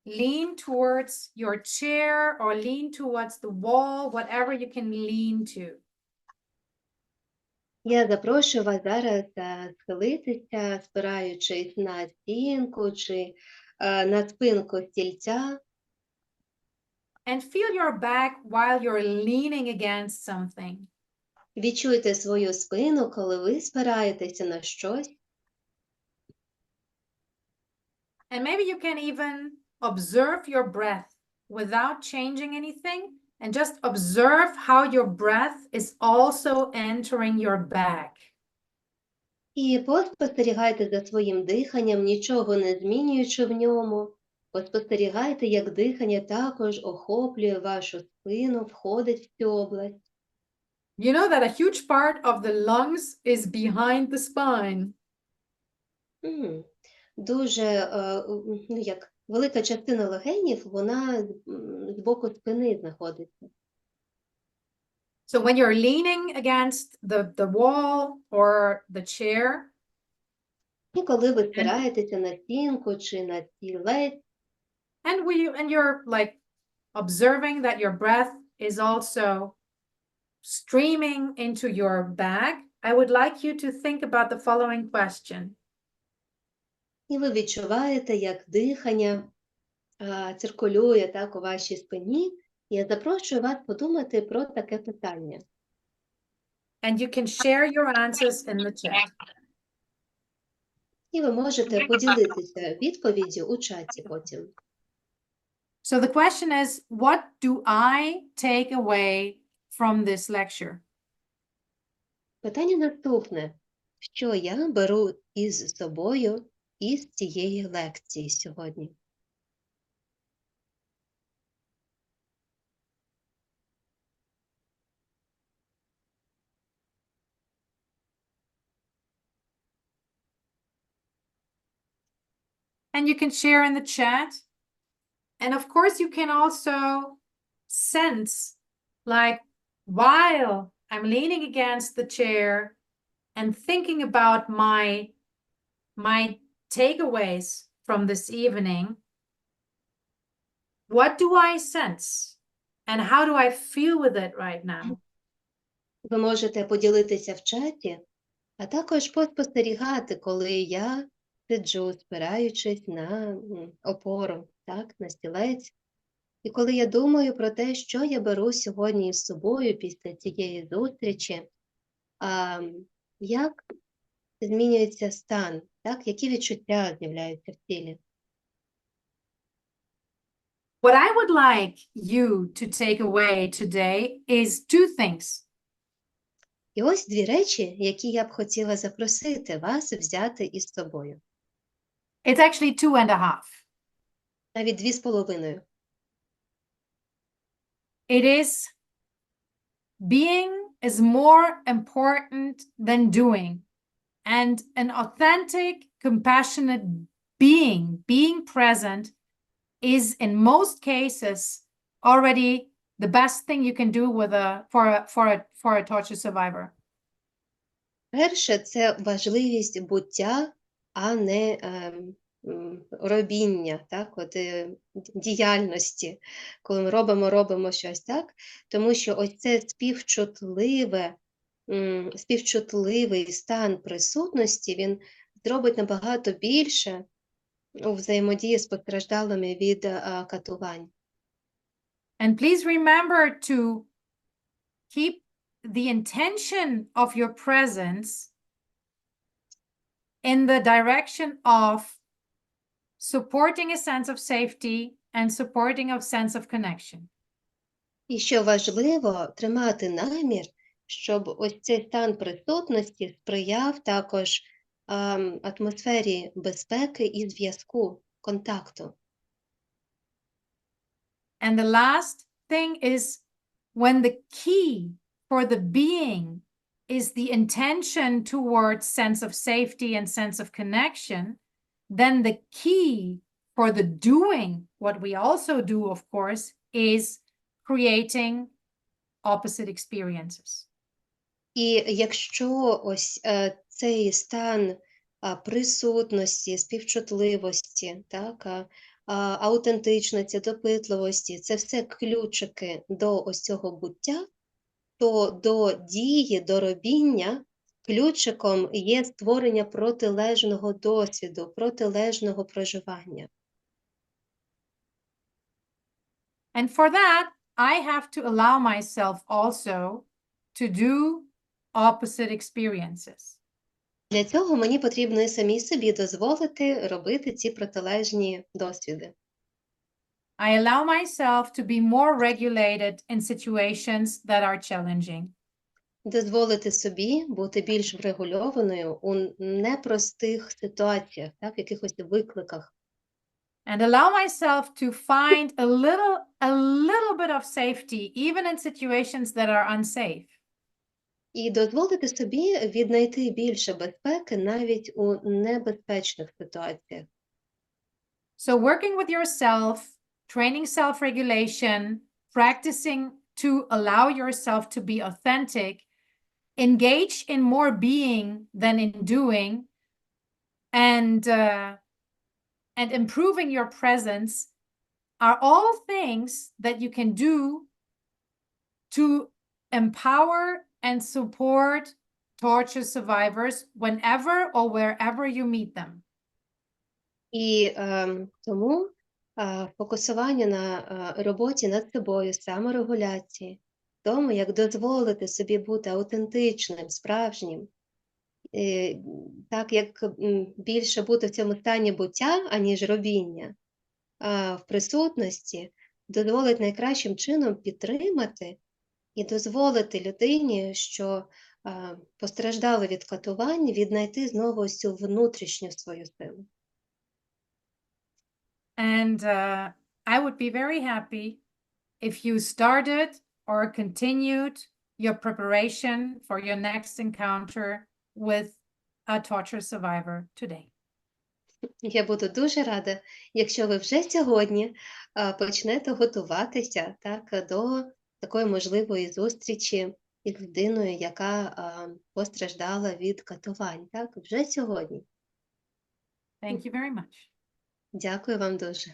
lean towards your chair or lean towards the wall, whatever you can lean to. Я запрошую вас зараз схилитися, спираючись на стінку чи на спинку стільця. And feel your back while you're leaning against something. Відчуйте свою спину, коли ви спираєтеся на щось. And maybe you can even observe your breath without changing anything and just observe how your breath is also entering your back. І поспостерігайте за своїм диханням, нічого не змінюючи в ньому. Поспостерігайте, як дихання також охоплює вашу спину, входить в цю область. You know that a huge part of the lungs is behind the spine. Дуже, як велика частина легенів, вона з боку спини знаходиться. So when you're leaning against the wall or the chair, І коли ви спираєтеся на стінку чи на стілець, and you're like observing that your breath is also streaming into your back, I would like you to think about the following question. і ви відчуваєте, як дихання циркулює так у вашій спині, Я запрошую вас подумати про таке питання. And you can share your answers in the chat. І ви можете поділитися відповіддю у чаті потім. So the question is, what do I take away from this lecture? Питання наступне. Що я беру із собою із цієї лекції сьогодні? And you can share in the chat. And of course, you can also sense, like, while I'm leaning against the chair and thinking about my takeaways from this evening, what do I sense? And how do I feel with it right now? Ви можете поділитися в чаті, а також спостерігати, коли я сиджу, спираючись на опору, так, на стілець. І коли я думаю про те, що я беру сьогодні із собою після цієї зустрічі, як змінюється стан, так, які відчуття з'являються в тілі. What I would like you to take away today is two things. І ось дві речі, які я б хотіла запросити вас взяти із собою. It's actually 2.5. Навіть 2,5. It is being is more important than doing. And an authentic, compassionate being present, is in most cases already the best thing you can do with for a torture survivor. Перше – це важливість буття, а не робіння, так, от, діяльності, коли ми робимо щось, так, тому що ось це співчутливий стан присутності, він зробить набагато більше у взаємодії з постраждалими від катувань. And please remember to keep the intention of your presence in the direction of supporting a sense of safety and supporting a sense of connection. І що важливо, тримати намір, щоб ось цей стан присутності сприяв також атмосфері безпеки і зв'язку, контакту. And the last thing is, when the key for the being is the intention towards sense of safety and sense of connection, then the key for the doing, what we also do, of course, is creating opposite experiences. І якщо ось цей стан присутності, співчутливості, так, аутентичності, допитливості, це все ключики до ось цього буття, то до дії, до робіння ключиком є створення протилежного досвіду, протилежного проживання. And for that, I have to allow myself also to do opposite experiences. Для цього мені потрібно і самій собі дозволити робити ці протилежні досвіди. I allow myself to be more regulated in situations that are challenging. Дозволити собі бути більш врегульованою у непростих ситуаціях, так, в якихось викликах. And allow myself to find a little bit of safety, even in situations that are unsafe. І дозволити собі віднайти більше безпеки навіть у небезпечних ситуаціях. So working with yourself, training self-regulation, practicing to allow yourself to be authentic, engage in more being than in doing, and improving your presence are all things that you can do to empower and support torture survivors whenever or wherever you meet them. І тому фокусування на роботі над собою, саморегуляції, тому, як дозволити собі бути аутентичним, справжнім, так як більше бути в цьому стані буття, аніж робіння, в присутності, дозволить найкращим чином підтримати і дозволити людині, що постраждали від катувань, віднайти знову ось цю внутрішню свою силу. And I would be very happy if you started or continued your preparation for your next encounter with a torture survivor today. Я буду дуже рада, якщо ви вже сьогодні почнете готуватися до такої можливої зустрічі із людиною, яка постраждала від катувань. Вже сьогодні. Thank you very much. Дякую вам дуже.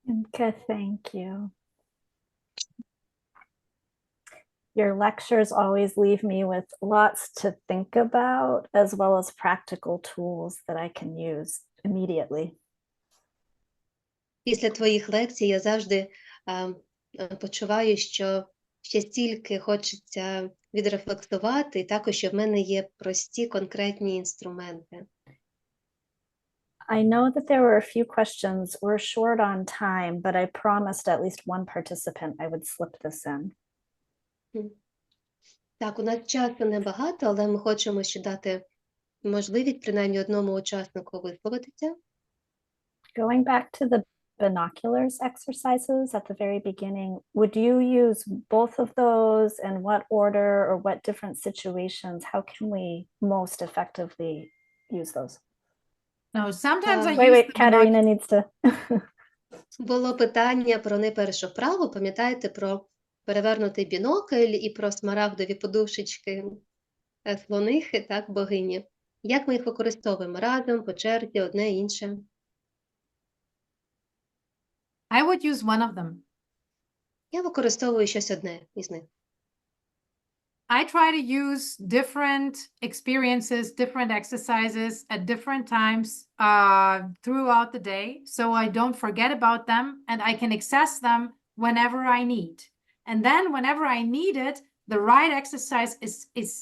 Imke, thank you. Your lectures always leave me with lots to think about, as well as practical tools that I can use immediately. Після твоїх лекцій я завжди почуваю, що ще стільки хочеться відрефлексувати, і також, що в мене є прості, конкретні інструменти. I know that there were a few questions. We're short on time, but I promised at least one participant I would slip this in. Так, у нас часу небагато, але ми хочемо ще дати можливість принаймні одному учаснику висловитися. Going back to the binoculars exercises at the very beginning, would you use both of those, in what order or what different situations? How can we most effectively use those? No, sometimes I use Wait, the Katerina needs to. Було питання про найперше вправу, пам'ятаєте про перевернутий бінокль і про смарагдові подушечки слонихи, богині. Як ми їх використовуємо разом, по черзі, одне інше? I would use one of them. Я використовую щось одне із них. I try to use different experiences, different exercises at different times throughout the day, so I don't forget about them and I can access them whenever I need. And then whenever I need it, the right exercise is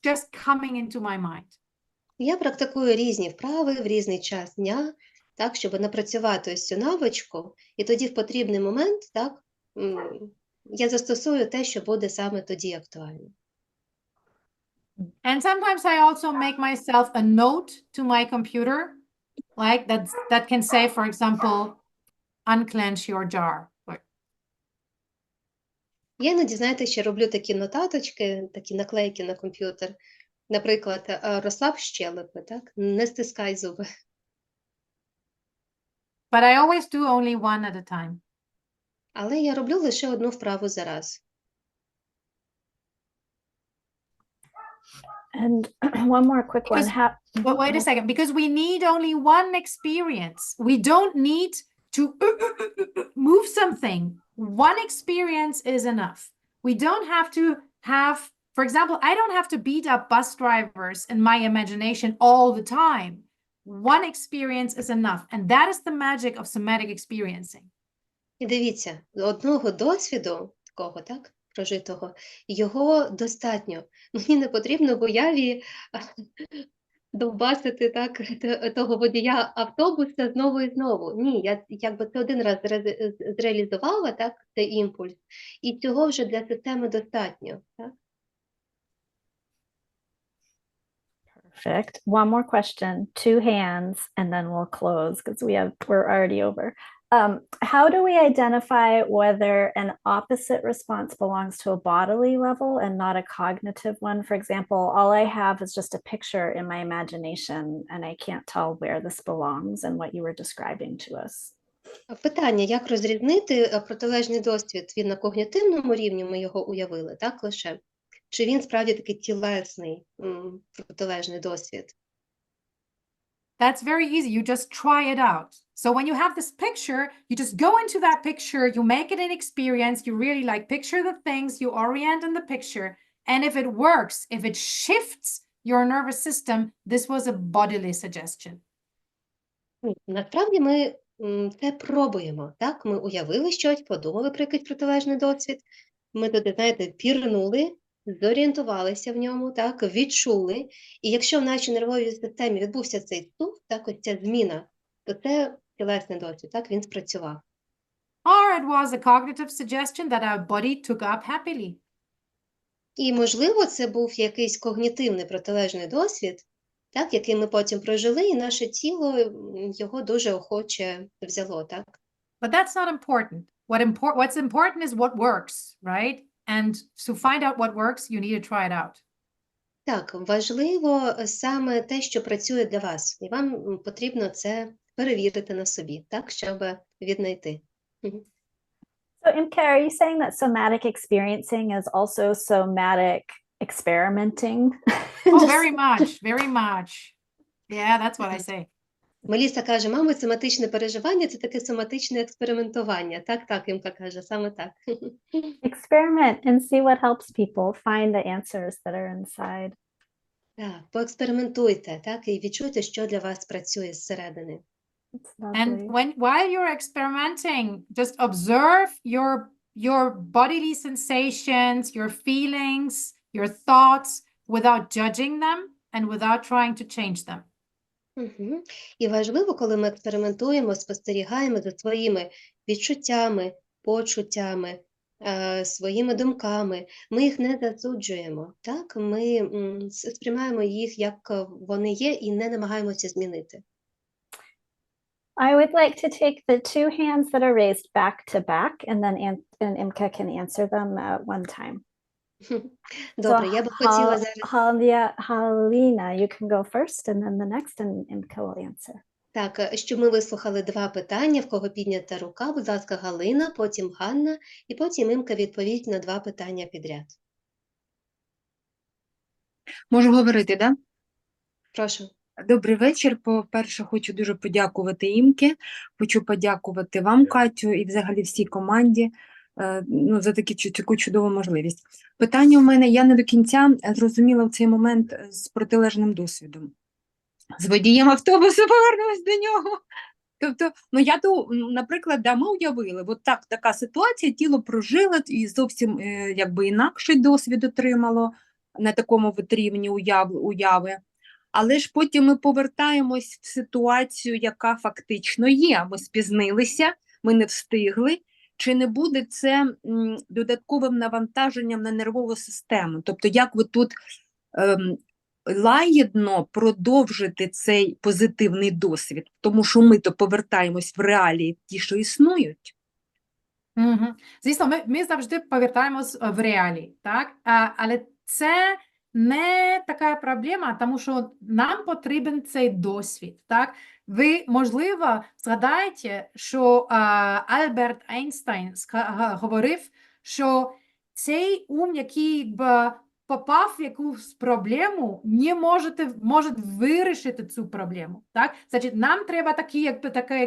just coming into my mind. Я практикую різні вправи в різний час дня, щоб напрацювати ось цю навичку, і тоді в потрібний момент, я застосую те, що буде саме тоді актуально. And sometimes I also make myself a note to my computer, like that can say, for example, unclench your jaw. Я іноді, знаєте, ще роблю такі нотаточки, такі наклейки на комп'ютер. Наприклад, розслаб щелепи, не стискай зуби. But I always do only one at a time. Але я роблю лише одну вправу за раз. And one more quick one. But wait a second, because we need only one experience. We don't need to move something. One experience is enough. We don't have to have, for example, I don't have to beat up bus drivers in my imagination all the time. One experience is enough. And that is the magic of somatic experiencing. І дивіться, одного досвіду, такого, прожитого, його достатньо. Мені не потрібно в уяві довбасити того водія автобуса знову і знову. Ні, я це один раз зреалізувала, цей імпульс, і цього вже для системи достатньо. Perfect. One more question, 2 hands, and then we'll close because we're already over. How do we identify whether an opposite response belongs to a bodily level and not a cognitive one? For example, all I have is just a picture in my imagination and I can't tell where this belongs and what you were describing to us. Питання, як розрізнити протилежний досвід? Він на когнітивному рівні, ми його уявили, лише? Чи він справді такий тілесний протилежний досвід? That's very easy. You just try it out. So when you have this picture, you just go into that picture, you make it an experience, you really picture the things, you orient in the picture. And if it works, if it shifts your nervous system, this was a bodily suggestion. Насправді ми це пробуємо. Так? Ми уявили щось, подумали про якийсь протилежний досвід, ми туди, знаєте, пірнули, зорієнтувалися в ньому, так, відчули. І якщо в нашій нервовій системі відбувся цей штовх, так, ось ця зміна, то це тілесний досвід, так, він спрацював. Or it was a cognitive suggestion that our body took up happily. І, можливо, це був якийсь когнітивний протилежний досвід, так, який ми потім прожили, і наше тіло його дуже охоче взяло, так? But that's not important. What's important is what works, right? And to find out what works, you need to try it out. Так, важливо саме те, що працює для вас, і вам потрібно це перевірити на собі, так, щоб віднайти. So, Imke, are you saying that somatic experiencing is also somatic experimenting? Oh, very much, very much. Yeah, that's what I say. Меліса каже, мабуть, соматичне переживання – це таке соматичне експериментування. Так, Імка каже, саме так. Experiment and see what helps people find the answers that are inside. Так, поекспериментуйте, так, і відчуйте, що для вас працює зсередини. It's And lovely. while you're experimenting, just observe your bodily sensations, your feelings, your thoughts without judging them and without trying to change them. Угу. І важливо, коли ми експериментуємо, спостерігаємо за своїми відчуттями, почуттями, своїми думками, ми їх не засуджуємо, так? Ми сприймаємо їх, як вони є, і не намагаємося змінити. I would like to take the two hands that are raised back to back, and then Imke can answer them at one time. Добре, я би хотіла зараз... Halina, you can go first, and then the next, and Imke will answer. Так, щоб ми вислухали два питання, в кого піднята рука, будь ласка, Галина, потім Ганна, і потім Імка відповість на два питання підряд. Можу говорити, да? Прошу. Добрий вечір. По-перше, хочу дуже подякувати Імке, хочу подякувати вам, Катю, і взагалі всій команді за таку чудову можливість. Питання у мене, я не до кінця зрозуміла в цей момент з протилежним досвідом. З водієм автобусу повернулась до нього. Тобто, наприклад, ми уявили, от така ситуація, тіло прожило і зовсім інакший досвід отримало на такому рівні уяви. Але ж потім ми повертаємось в ситуацію, яка фактично є. Ми спізнилися, ми не встигли. Чи не буде це додатковим навантаженням на нервову систему? Тобто, як ви тут лагідно продовжити цей позитивний досвід? Тому що ми то повертаємось в реалії ті, що існують. Угу. Звісно, ми завжди повертаємось в реалії, так? Але це не така проблема, тому що нам потрібен цей досвід, так? Ви, можливо, згадаєте, що Альберт Ейнштейн говорив, що цей ум, який попав в якусь проблему, не може вирішити цю проблему, так? Значить, нам треба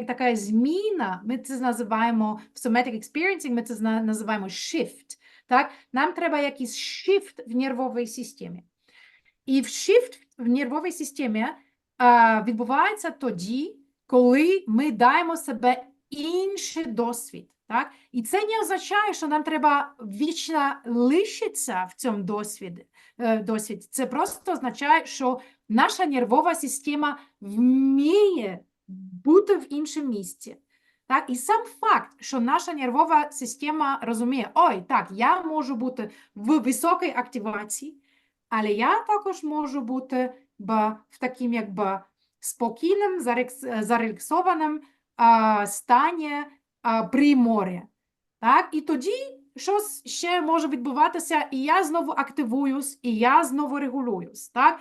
така зміна, ми це називаємо в somatic experiencing, ми це називаємо shift. Так? Нам треба якийсь shift в нервовій системі. І shift в нервовій системі відбувається тоді, коли ми даємо себе інший досвід. Так? І це не означає, що нам треба вічно лишитися в цьому досвіді. Це просто означає, що наша нервова система вміє бути в іншому місці. Так? І сам факт, що наша нервова система розуміє, так, я можу бути в високій активації, але я також можу бути в таким спокійним, зарелаксованим стані при морі. Так? І тоді щось ще може відбуватися, і я знову активуюсь, і я знову регулююсь. Так?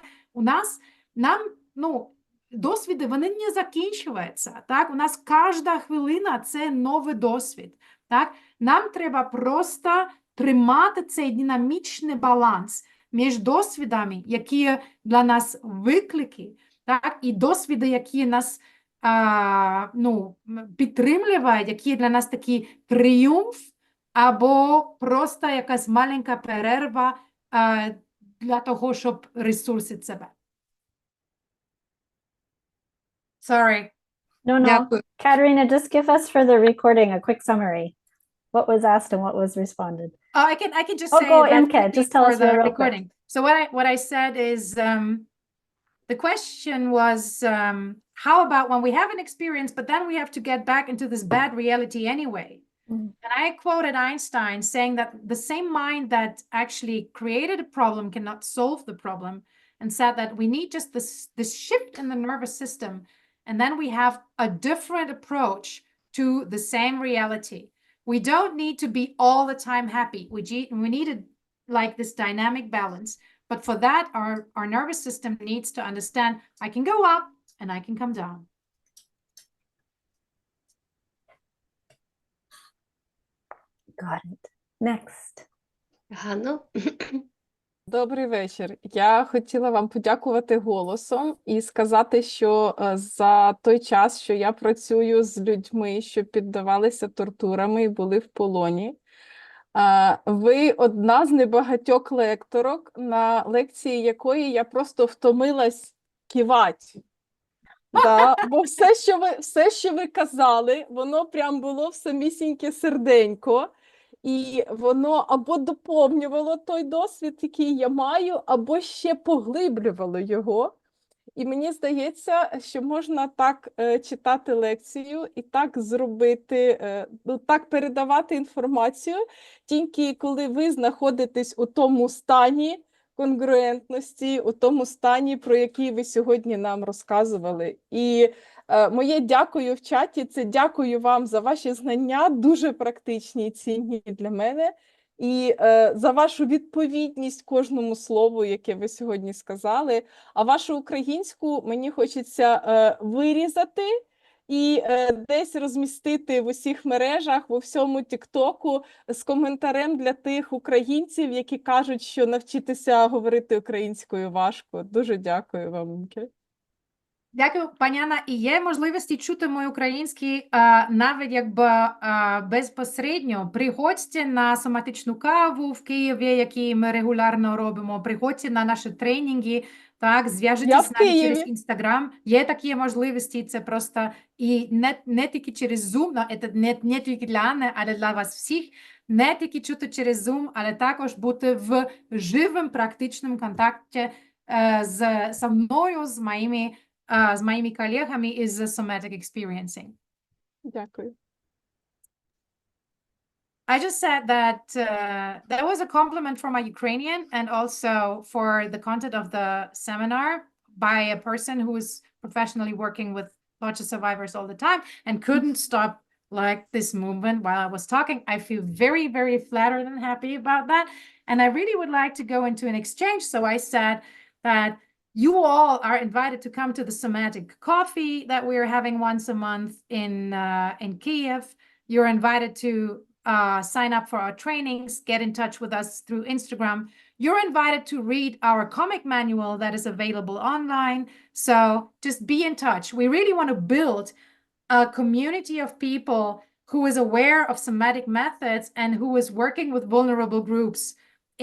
Досвіди, вони не закінчуються. Так? У нас кожна хвилина – це новий досвід. Так? Нам треба просто тримати цей динамічний баланс між досвідами, які для нас виклики, так? І досвіди, які нас підтримують, які для нас такий тріумф, або просто якась маленька перерва для того, щоб ресурсити себе. Sorry. No, no. Дякую. Katerina, just give us for the recording a quick summary. What was asked and what was responded. I can just Oh, say go, that Imke, quickly just tell for us the real quick. recording. So what I said is the question was how about when we have an experience, but then we have to get back into this bad reality anyway. And I quoted Einstein saying that the same mind that actually created a problem cannot solve the problem, and said that we need just this shift in the nervous system, and then we have a different approach to the same reality. We don't need to be all the time happy. We need like this dynamic balance. But for that, our nervous system needs to understand I can go up and I can come down. Got it. Next. Ганно. Добрий вечір. Я хотіла вам подякувати голосом і сказати, що за той час, що я працюю з людьми, що піддавалися тортурами і були в полоні, ви одна з небагатьох лекторок, на лекції якої я просто втомилась кивати. Да, бо все, що ви казали, воно прям було в самісіньке серденько. І воно або доповнювало той досвід, який я маю, або ще поглиблювало його. І мені здається, що можна так читати лекцію і так зробити, так передавати інформацію, тільки коли ви знаходитесь у тому стані конгруентності, у тому стані, про який ви сьогодні нам розказували. І моє дякую в чаті, це дякую вам за ваші знання, дуже практичні і цінні для мене, і за вашу відповідність кожному слову, яке ви сьогодні сказали. А вашу українську мені хочеться вирізати і десь розмістити в усіх мережах, в усьому тіктоку з коментарем для тих українців, які кажуть, що навчитися говорити українською важко. Дуже дякую вам, Imke. Дякую, пані Анна. І є можливості чути мої українські навіть якби безпосередньо. Приходьте на соматичну каву в Києві, які ми регулярно робимо. Приходьте на наші тренінги, так, зв'яжіться з нами через Інстаграм. Є такі можливості, це просто і не тільки через Zoom, це не тільки для Анни, але для вас всіх. Не тільки чути через Zoom, але також бути в живому практичному контакті зі мною, з моїми колегами із Somatic Experiencing. Дякую. I just said that that was a compliment for my Ukrainian and also for the content of the seminar by a person who is professionally working with torture survivors all the time and couldn't stop like this movement while I was talking. I feel very, very flattered and happy about that. And I really would like to go into an exchange. So I said that you all are invited to come to the Somatic Coffee that we're having once a month in Kiev. You're invited to sign up for our trainings, get in touch with us through Instagram. You're invited to read our comic manual that is available online. So just be in touch. We really want to build a community of people who is aware of somatic methods and who is working with vulnerable groups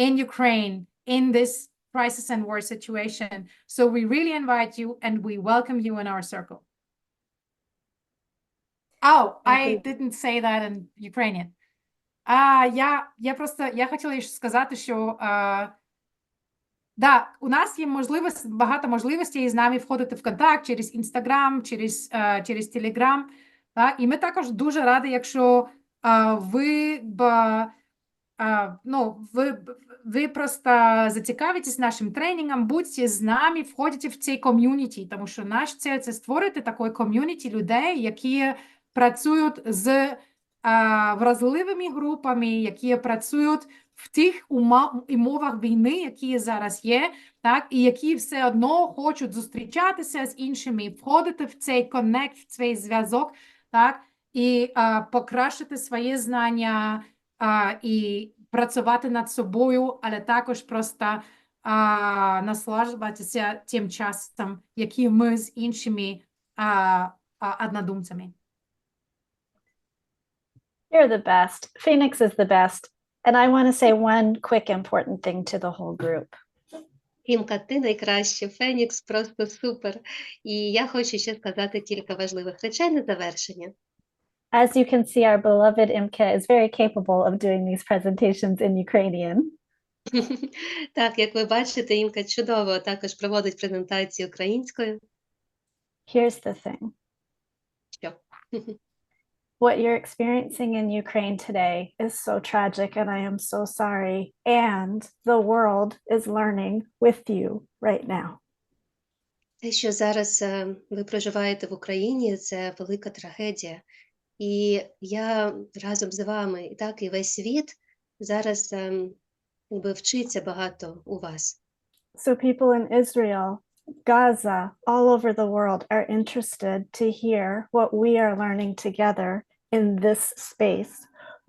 in Ukraine in this crisis and war situation. So we really invite you and we welcome you in our circle. Oh, I didn't say that in Ukrainian. Я хотіла сказати, що да, у нас є багато можливостей з нами входити в контакт через Інстаграм, через Телеграм. І ми також дуже раді, якщо ви просто зацікавитесь нашим тренінгом, будьте з нами, входите в цей ком'юніті, тому що наш ціль – це створити такий ком'юніті людей, які працюють з вразливими групами, які працюють в тих умовах війни, які зараз є, так, і які все одно хочуть зустрічатися з іншими, входити в цей коннект, в цей зв'язок, так, і покращити свої знання, і працювати над собою, але також просто наслаждатися тим часом, який ми з іншими однодумцями. You're the best. Phoenix is the best. And I want to say one quick important thing to the whole group. Імка, ти найкраща, Фенікс просто супер. І я хочу ще сказати кілька важливих речей на завершення. As you can see, our beloved Imke is very capable of doing these presentations in Ukrainian. Так, як ви бачите, Імка чудово також проводить презентації українською. Here's the thing. Що? What you're experiencing in Ukraine today is so tragic, and I am so sorry. And the world is learning with you right now. Те, що зараз ви проживаєте в Україні, це велика трагедія. І я разом з вами, і так, і весь світ зараз вчиться багато у вас. So people in Israel, Gaza, all over the world are interested to hear what we are learning together in this space.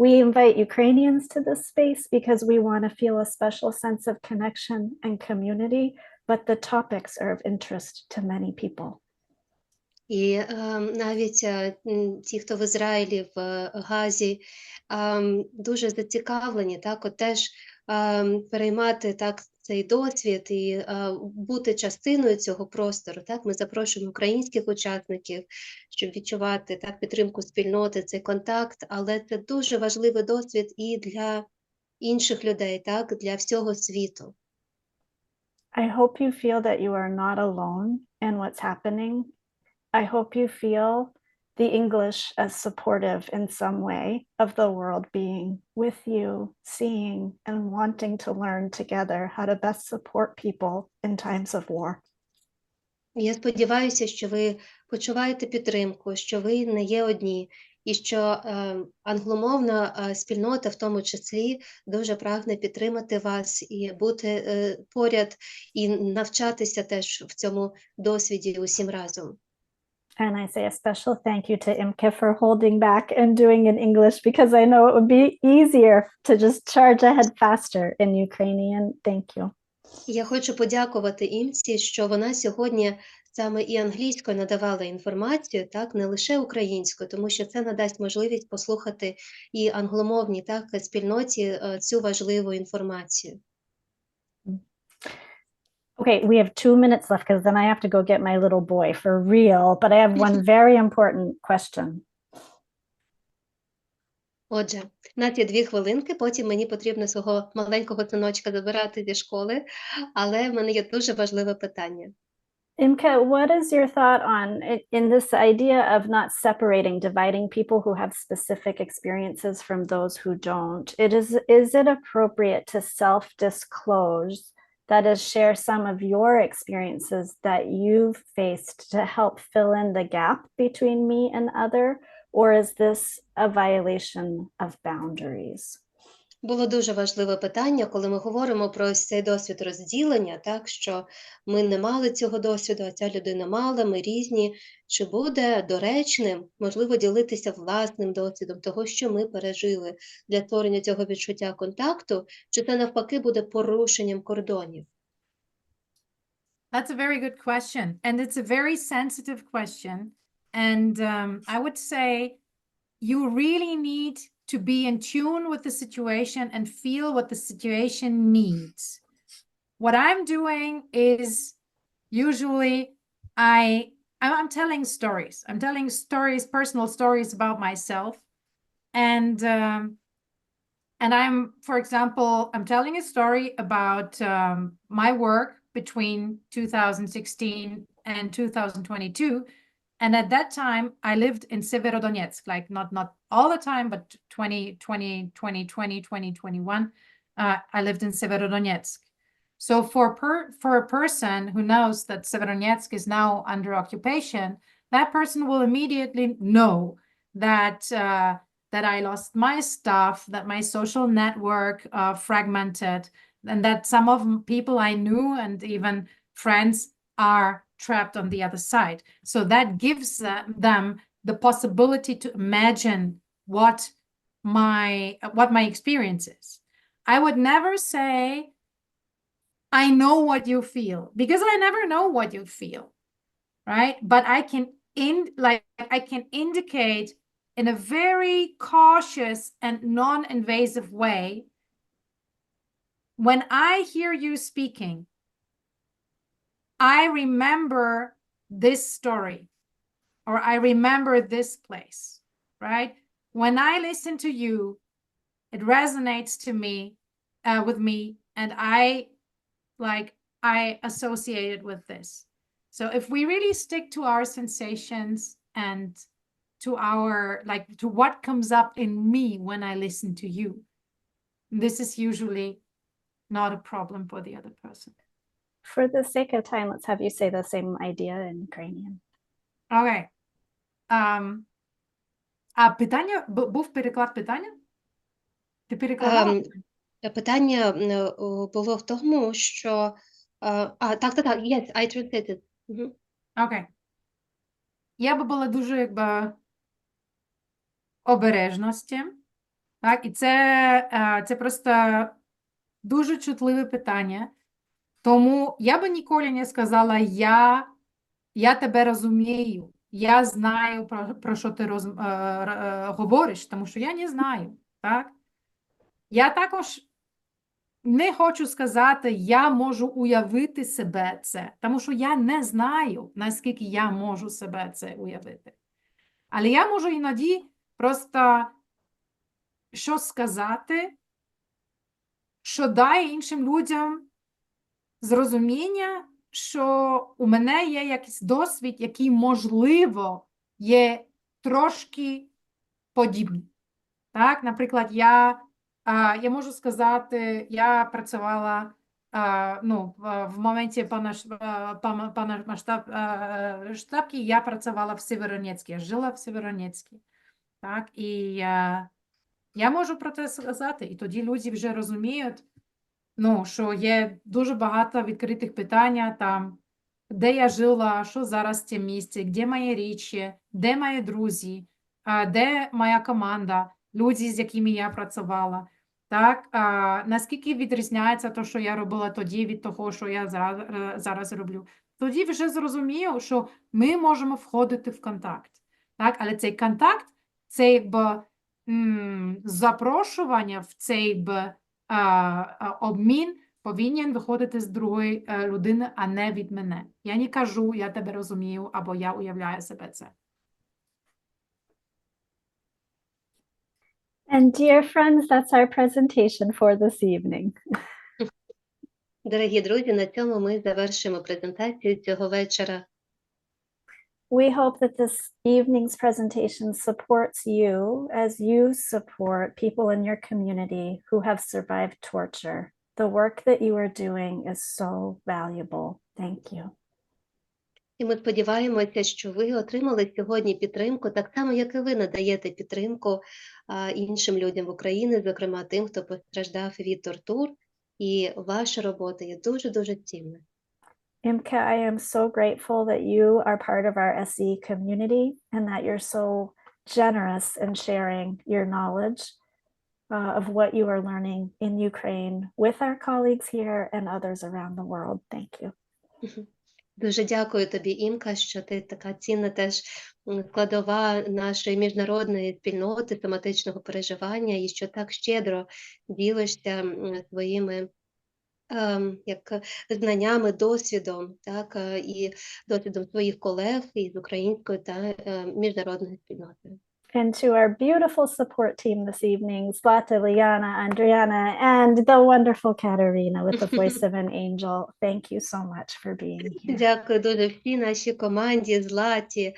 We invite Ukrainians to this space because we want to feel a special sense of connection and community, but the topics are of interest to many people. І навіть ті, хто в Ізраїлі, в Газі, дуже зацікавлені, так, от теж переймати так цей досвід і бути частиною цього простору. Так, ми запрошуємо українських учасників, щоб відчувати так підтримку спільноти, цей контакт, але це дуже важливий досвід і для інших людей, так, для всього світу. I hope you feel that you are not alone in what's happening. I hope you feel the English as supportive in some way of the world being with you, seeing and wanting to learn together how to best support people in times of war. Я сподіваюся, що ви почуваєте підтримку, що ви не є одні, і що англомовна спільнота в тому числі дуже прагне підтримати вас і бути поряд, і навчатися теж в цьому досвіді усім разом. And I say a special thank you to Imke for holding back and doing in English, because I know it would be easier to just charge ahead faster in Ukrainian. Thank you. Я хочу подякувати Імці, що вона сьогодні саме і англійською надавала інформацію, так, не лише українською, тому що це надасть можливість послухати і англомовній так, спільноті цю важливу інформацію. Okay, we have 2 minutes left because then I have to go get my little boy for real. But I have one very important question. Отже, у нас є 2 хвилинки, потім мені потрібно свого маленького синочка забирати зі школи, але в мене є дуже важливе питання. Imke, what is your thought on in this idea of not separating, dividing people who have specific experiences from those who don't? Is it appropriate to self-disclose, that is, share some of your experiences that you've faced to help fill in the gap between me and other, or is this a violation of boundaries? Було дуже важливе питання, коли ми говоримо про ось цей досвід розділення, так, що ми не мали цього досвіду, а ця людина мала, ми різні. Чи буде доречним, можливо, ділитися власним досвідом того, що ми пережили для створення цього відчуття контакту, чи це навпаки буде порушенням кордонів? That's a very good question. And it's a very sensitive question. And I would say you really need to be in tune with the situation and feel what the situation needs. What I'm doing is usually I'm telling stories. I'm telling stories, personal stories about myself. And I'm, for example, I'm telling a story about my work between 2016 and 2022. And at that time, I lived in Severodonetsk, like not all the time, but 2020, 2020, 2021, I lived in Severodonetsk. So for a person who knows that Severodonetsk is now under occupation, that person will immediately know that that I lost my stuff, that my social network fragmented, and that some of people I knew and even friends are trapped on the other side. So that gives them the possibility to imagine what my experience is. I would never say, I know what you feel, because I never know what you feel, right? But I can indicate in a very cautious and non-invasive way, when I hear you speaking, I remember this story, or I remember this place, right? When I listen to you, it resonates to me, with me, and I associate it with this. So if we really stick to our sensations and to our, to what comes up in me when I listen to you, this is usually not a problem for the other person. For the sake of time, let's have you say the same idea in Ukrainian. Okay. А питання, був переклад питання? Ти перекладала? Питання було в тому, що... так, yes, I translated. Окей. Я би була дуже, обережності. Так, і це просто дуже чутливе питання. Тому я би ніколи не сказала, я тебе розумію, я знаю, про що ти говориш, тому що я не знаю. Так? Я також не хочу сказати, я можу уявити себе це, тому що я не знаю, наскільки я можу себе це уявити. Але я можу іноді просто щось сказати, що дає іншим людям зрозуміння, що у мене є якийсь досвід, який, можливо, є трошки подібний. Так, наприклад, я можу сказати, я працювала в моменті повномасштабки, я працювала в Сєвєродонецьку, я жила в Сєвєродонецьку. Так, і я можу про це сказати, і тоді люди вже розуміють, що є дуже багато відкритих питань, там, де я жила, що зараз в цьому місці, де мої речі, де мої друзі, де моя команда, люди, з якими я працювала. Так, наскільки відрізняється те, що я робила тоді, від того, що я зараз роблю. Тоді вже зрозумію, що ми можемо входити в контакт. Так, але цей контакт, цей запрошування в цей обмін повинен виходити з другої людини, а не від мене. Я не кажу, я тебе розумію, або я уявляю себе це. And dear friends, that's our presentation for this evening. Дорогі друзі, на цьому ми завершимо презентацію цього вечора. We hope that this evening's presentation supports you as you support people in your community who have survived torture. The work that you are doing is so valuable. Thank you. І ми сподіваємося, що ви отримали сьогодні підтримку, так само, як і ви надаєте підтримку іншим людям в Україні, зокрема тим, хто постраждав від тортур, і ваша робота є дуже-дуже цінна. Imke, I am so grateful that you are part of our SE community and that you're so generous in sharing your knowledge of what you are learning in Ukraine with our colleagues here and others around the world. Thank you. Дуже дякую тобі, Імка, що ти така цінна теж складова нашої міжнародної спільноти соматичного переживання і що так щедро ділишся своїми знаннями, досвідом, так, і досвідом своїх колег із української та міжнародної спільноти. And to our beautiful support team this evening, Zlata, Liana, Andriana, and the wonderful Katerina with the voice of an angel. Thank you so much for being here. Дякую дуже всій нашій команді, Златі,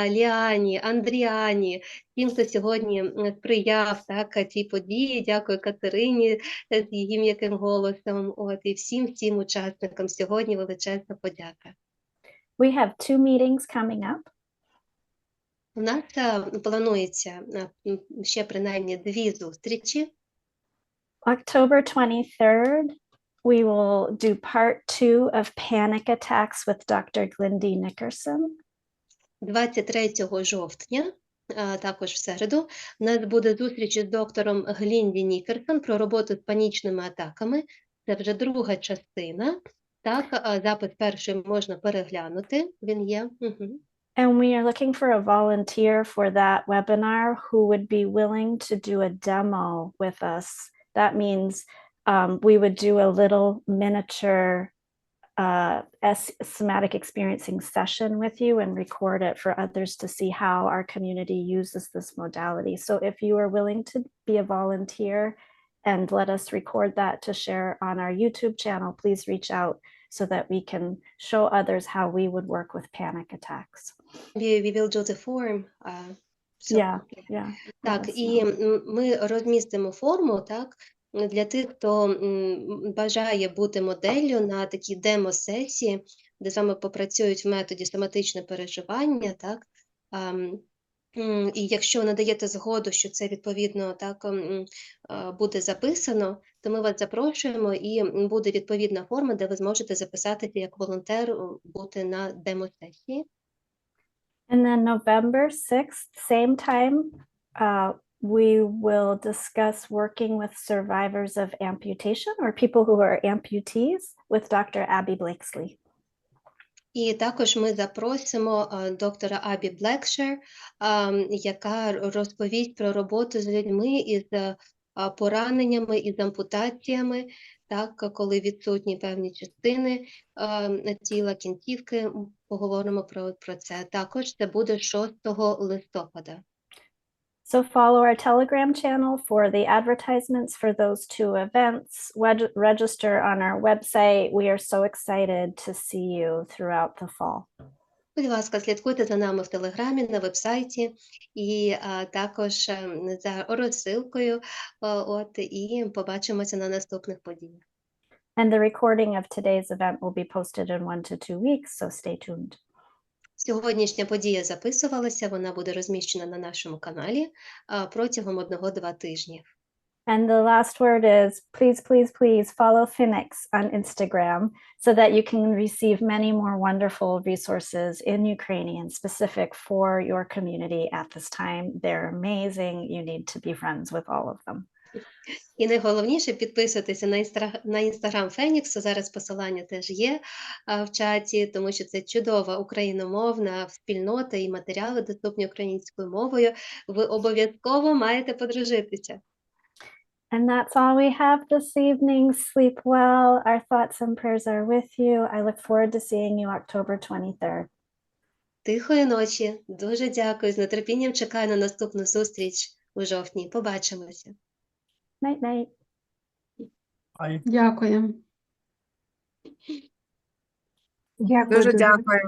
Ліані, Андріані, тим, хто сьогодні сприяв цій події. Дякую Катерині з її м'яким голосом. І всім учасникам сьогодні величезна подяка. We have 2 meetings coming up. У нас планується ще принаймні 2 зустрічі. October 23rd, we will do part 2 of panic attacks with Dr. Glindy Nickerson. 23 жовтня, також в середу, у нас буде зустріч з доктором Глінді Нікерсон про роботу з панічними атаками. Це вже друга частина. Так, запис перший можна переглянути, він є. And we are looking for a volunteer for that webinar who would be willing to do a demo with us. That means we would do a little miniature somatic experiencing session with you and record it for others to see how our community uses this modality. So if you are willing to be a volunteer and let us record that to share on our YouTube channel, please reach out so that we can show others how we would work with panic attacks. We will do the form. Yeah. Так, і ми розмістимо форму, так, для тих, хто бажає бути моделлю на такій демо-сесії, де саме попрацюють в методі соматичне переживання, так, і якщо надаєте згоду, що це відповідно так буде записано, то ми вас запрошуємо і буде відповідна форма, де ви зможете записатися як волонтер, бути на демо-сесії. And then November 6th, same time, we will discuss working with survivors of amputation or people who are amputees with Dr. Abby Blakesley. І також ми запросимо доктора Абі Блекшер, яка розповість про роботу з людьми із пораненнями, із ампутаціями, так, коли відсутні певні частини тіла, кінцівки, поговоримо про це. Також це буде 6 листопада. So follow our Telegram channel for the advertisements for those two events. Register on our website. We are so excited to see you throughout the fall. Будь ласка, слідкуйте за нами в Телеграмі, на вебсайті і також за розсилкою, і побачимося на наступних подіях. And the recording of today's event will be posted in 1 to 2 weeks, so stay tuned. Сьогоднішня подія записувалася, вона буде розміщена на нашому каналі протягом 1-2 тижні. And the last word is please follow Phoenix on Instagram so that you can receive many more wonderful resources in Ukrainian specific for your community at this time. They're amazing. You need to be friends with all of them. І найголовніше, підписуйтеся на інстаграм Феніксу, зараз посилання теж є в чаті, тому що це чудова україномовна спільнота і матеріали доступні українською мовою. Ви обов'язково маєте подружитися. And that's all we have this evening. Sleep well. Our thoughts and prayers are with you. I look forward to seeing you October 23rd. Тихої ночі. Дуже дякую. З нетерпінням чекаю на наступну зустріч у жовтні. Побачимося. Night. Дякую. Дуже дякую.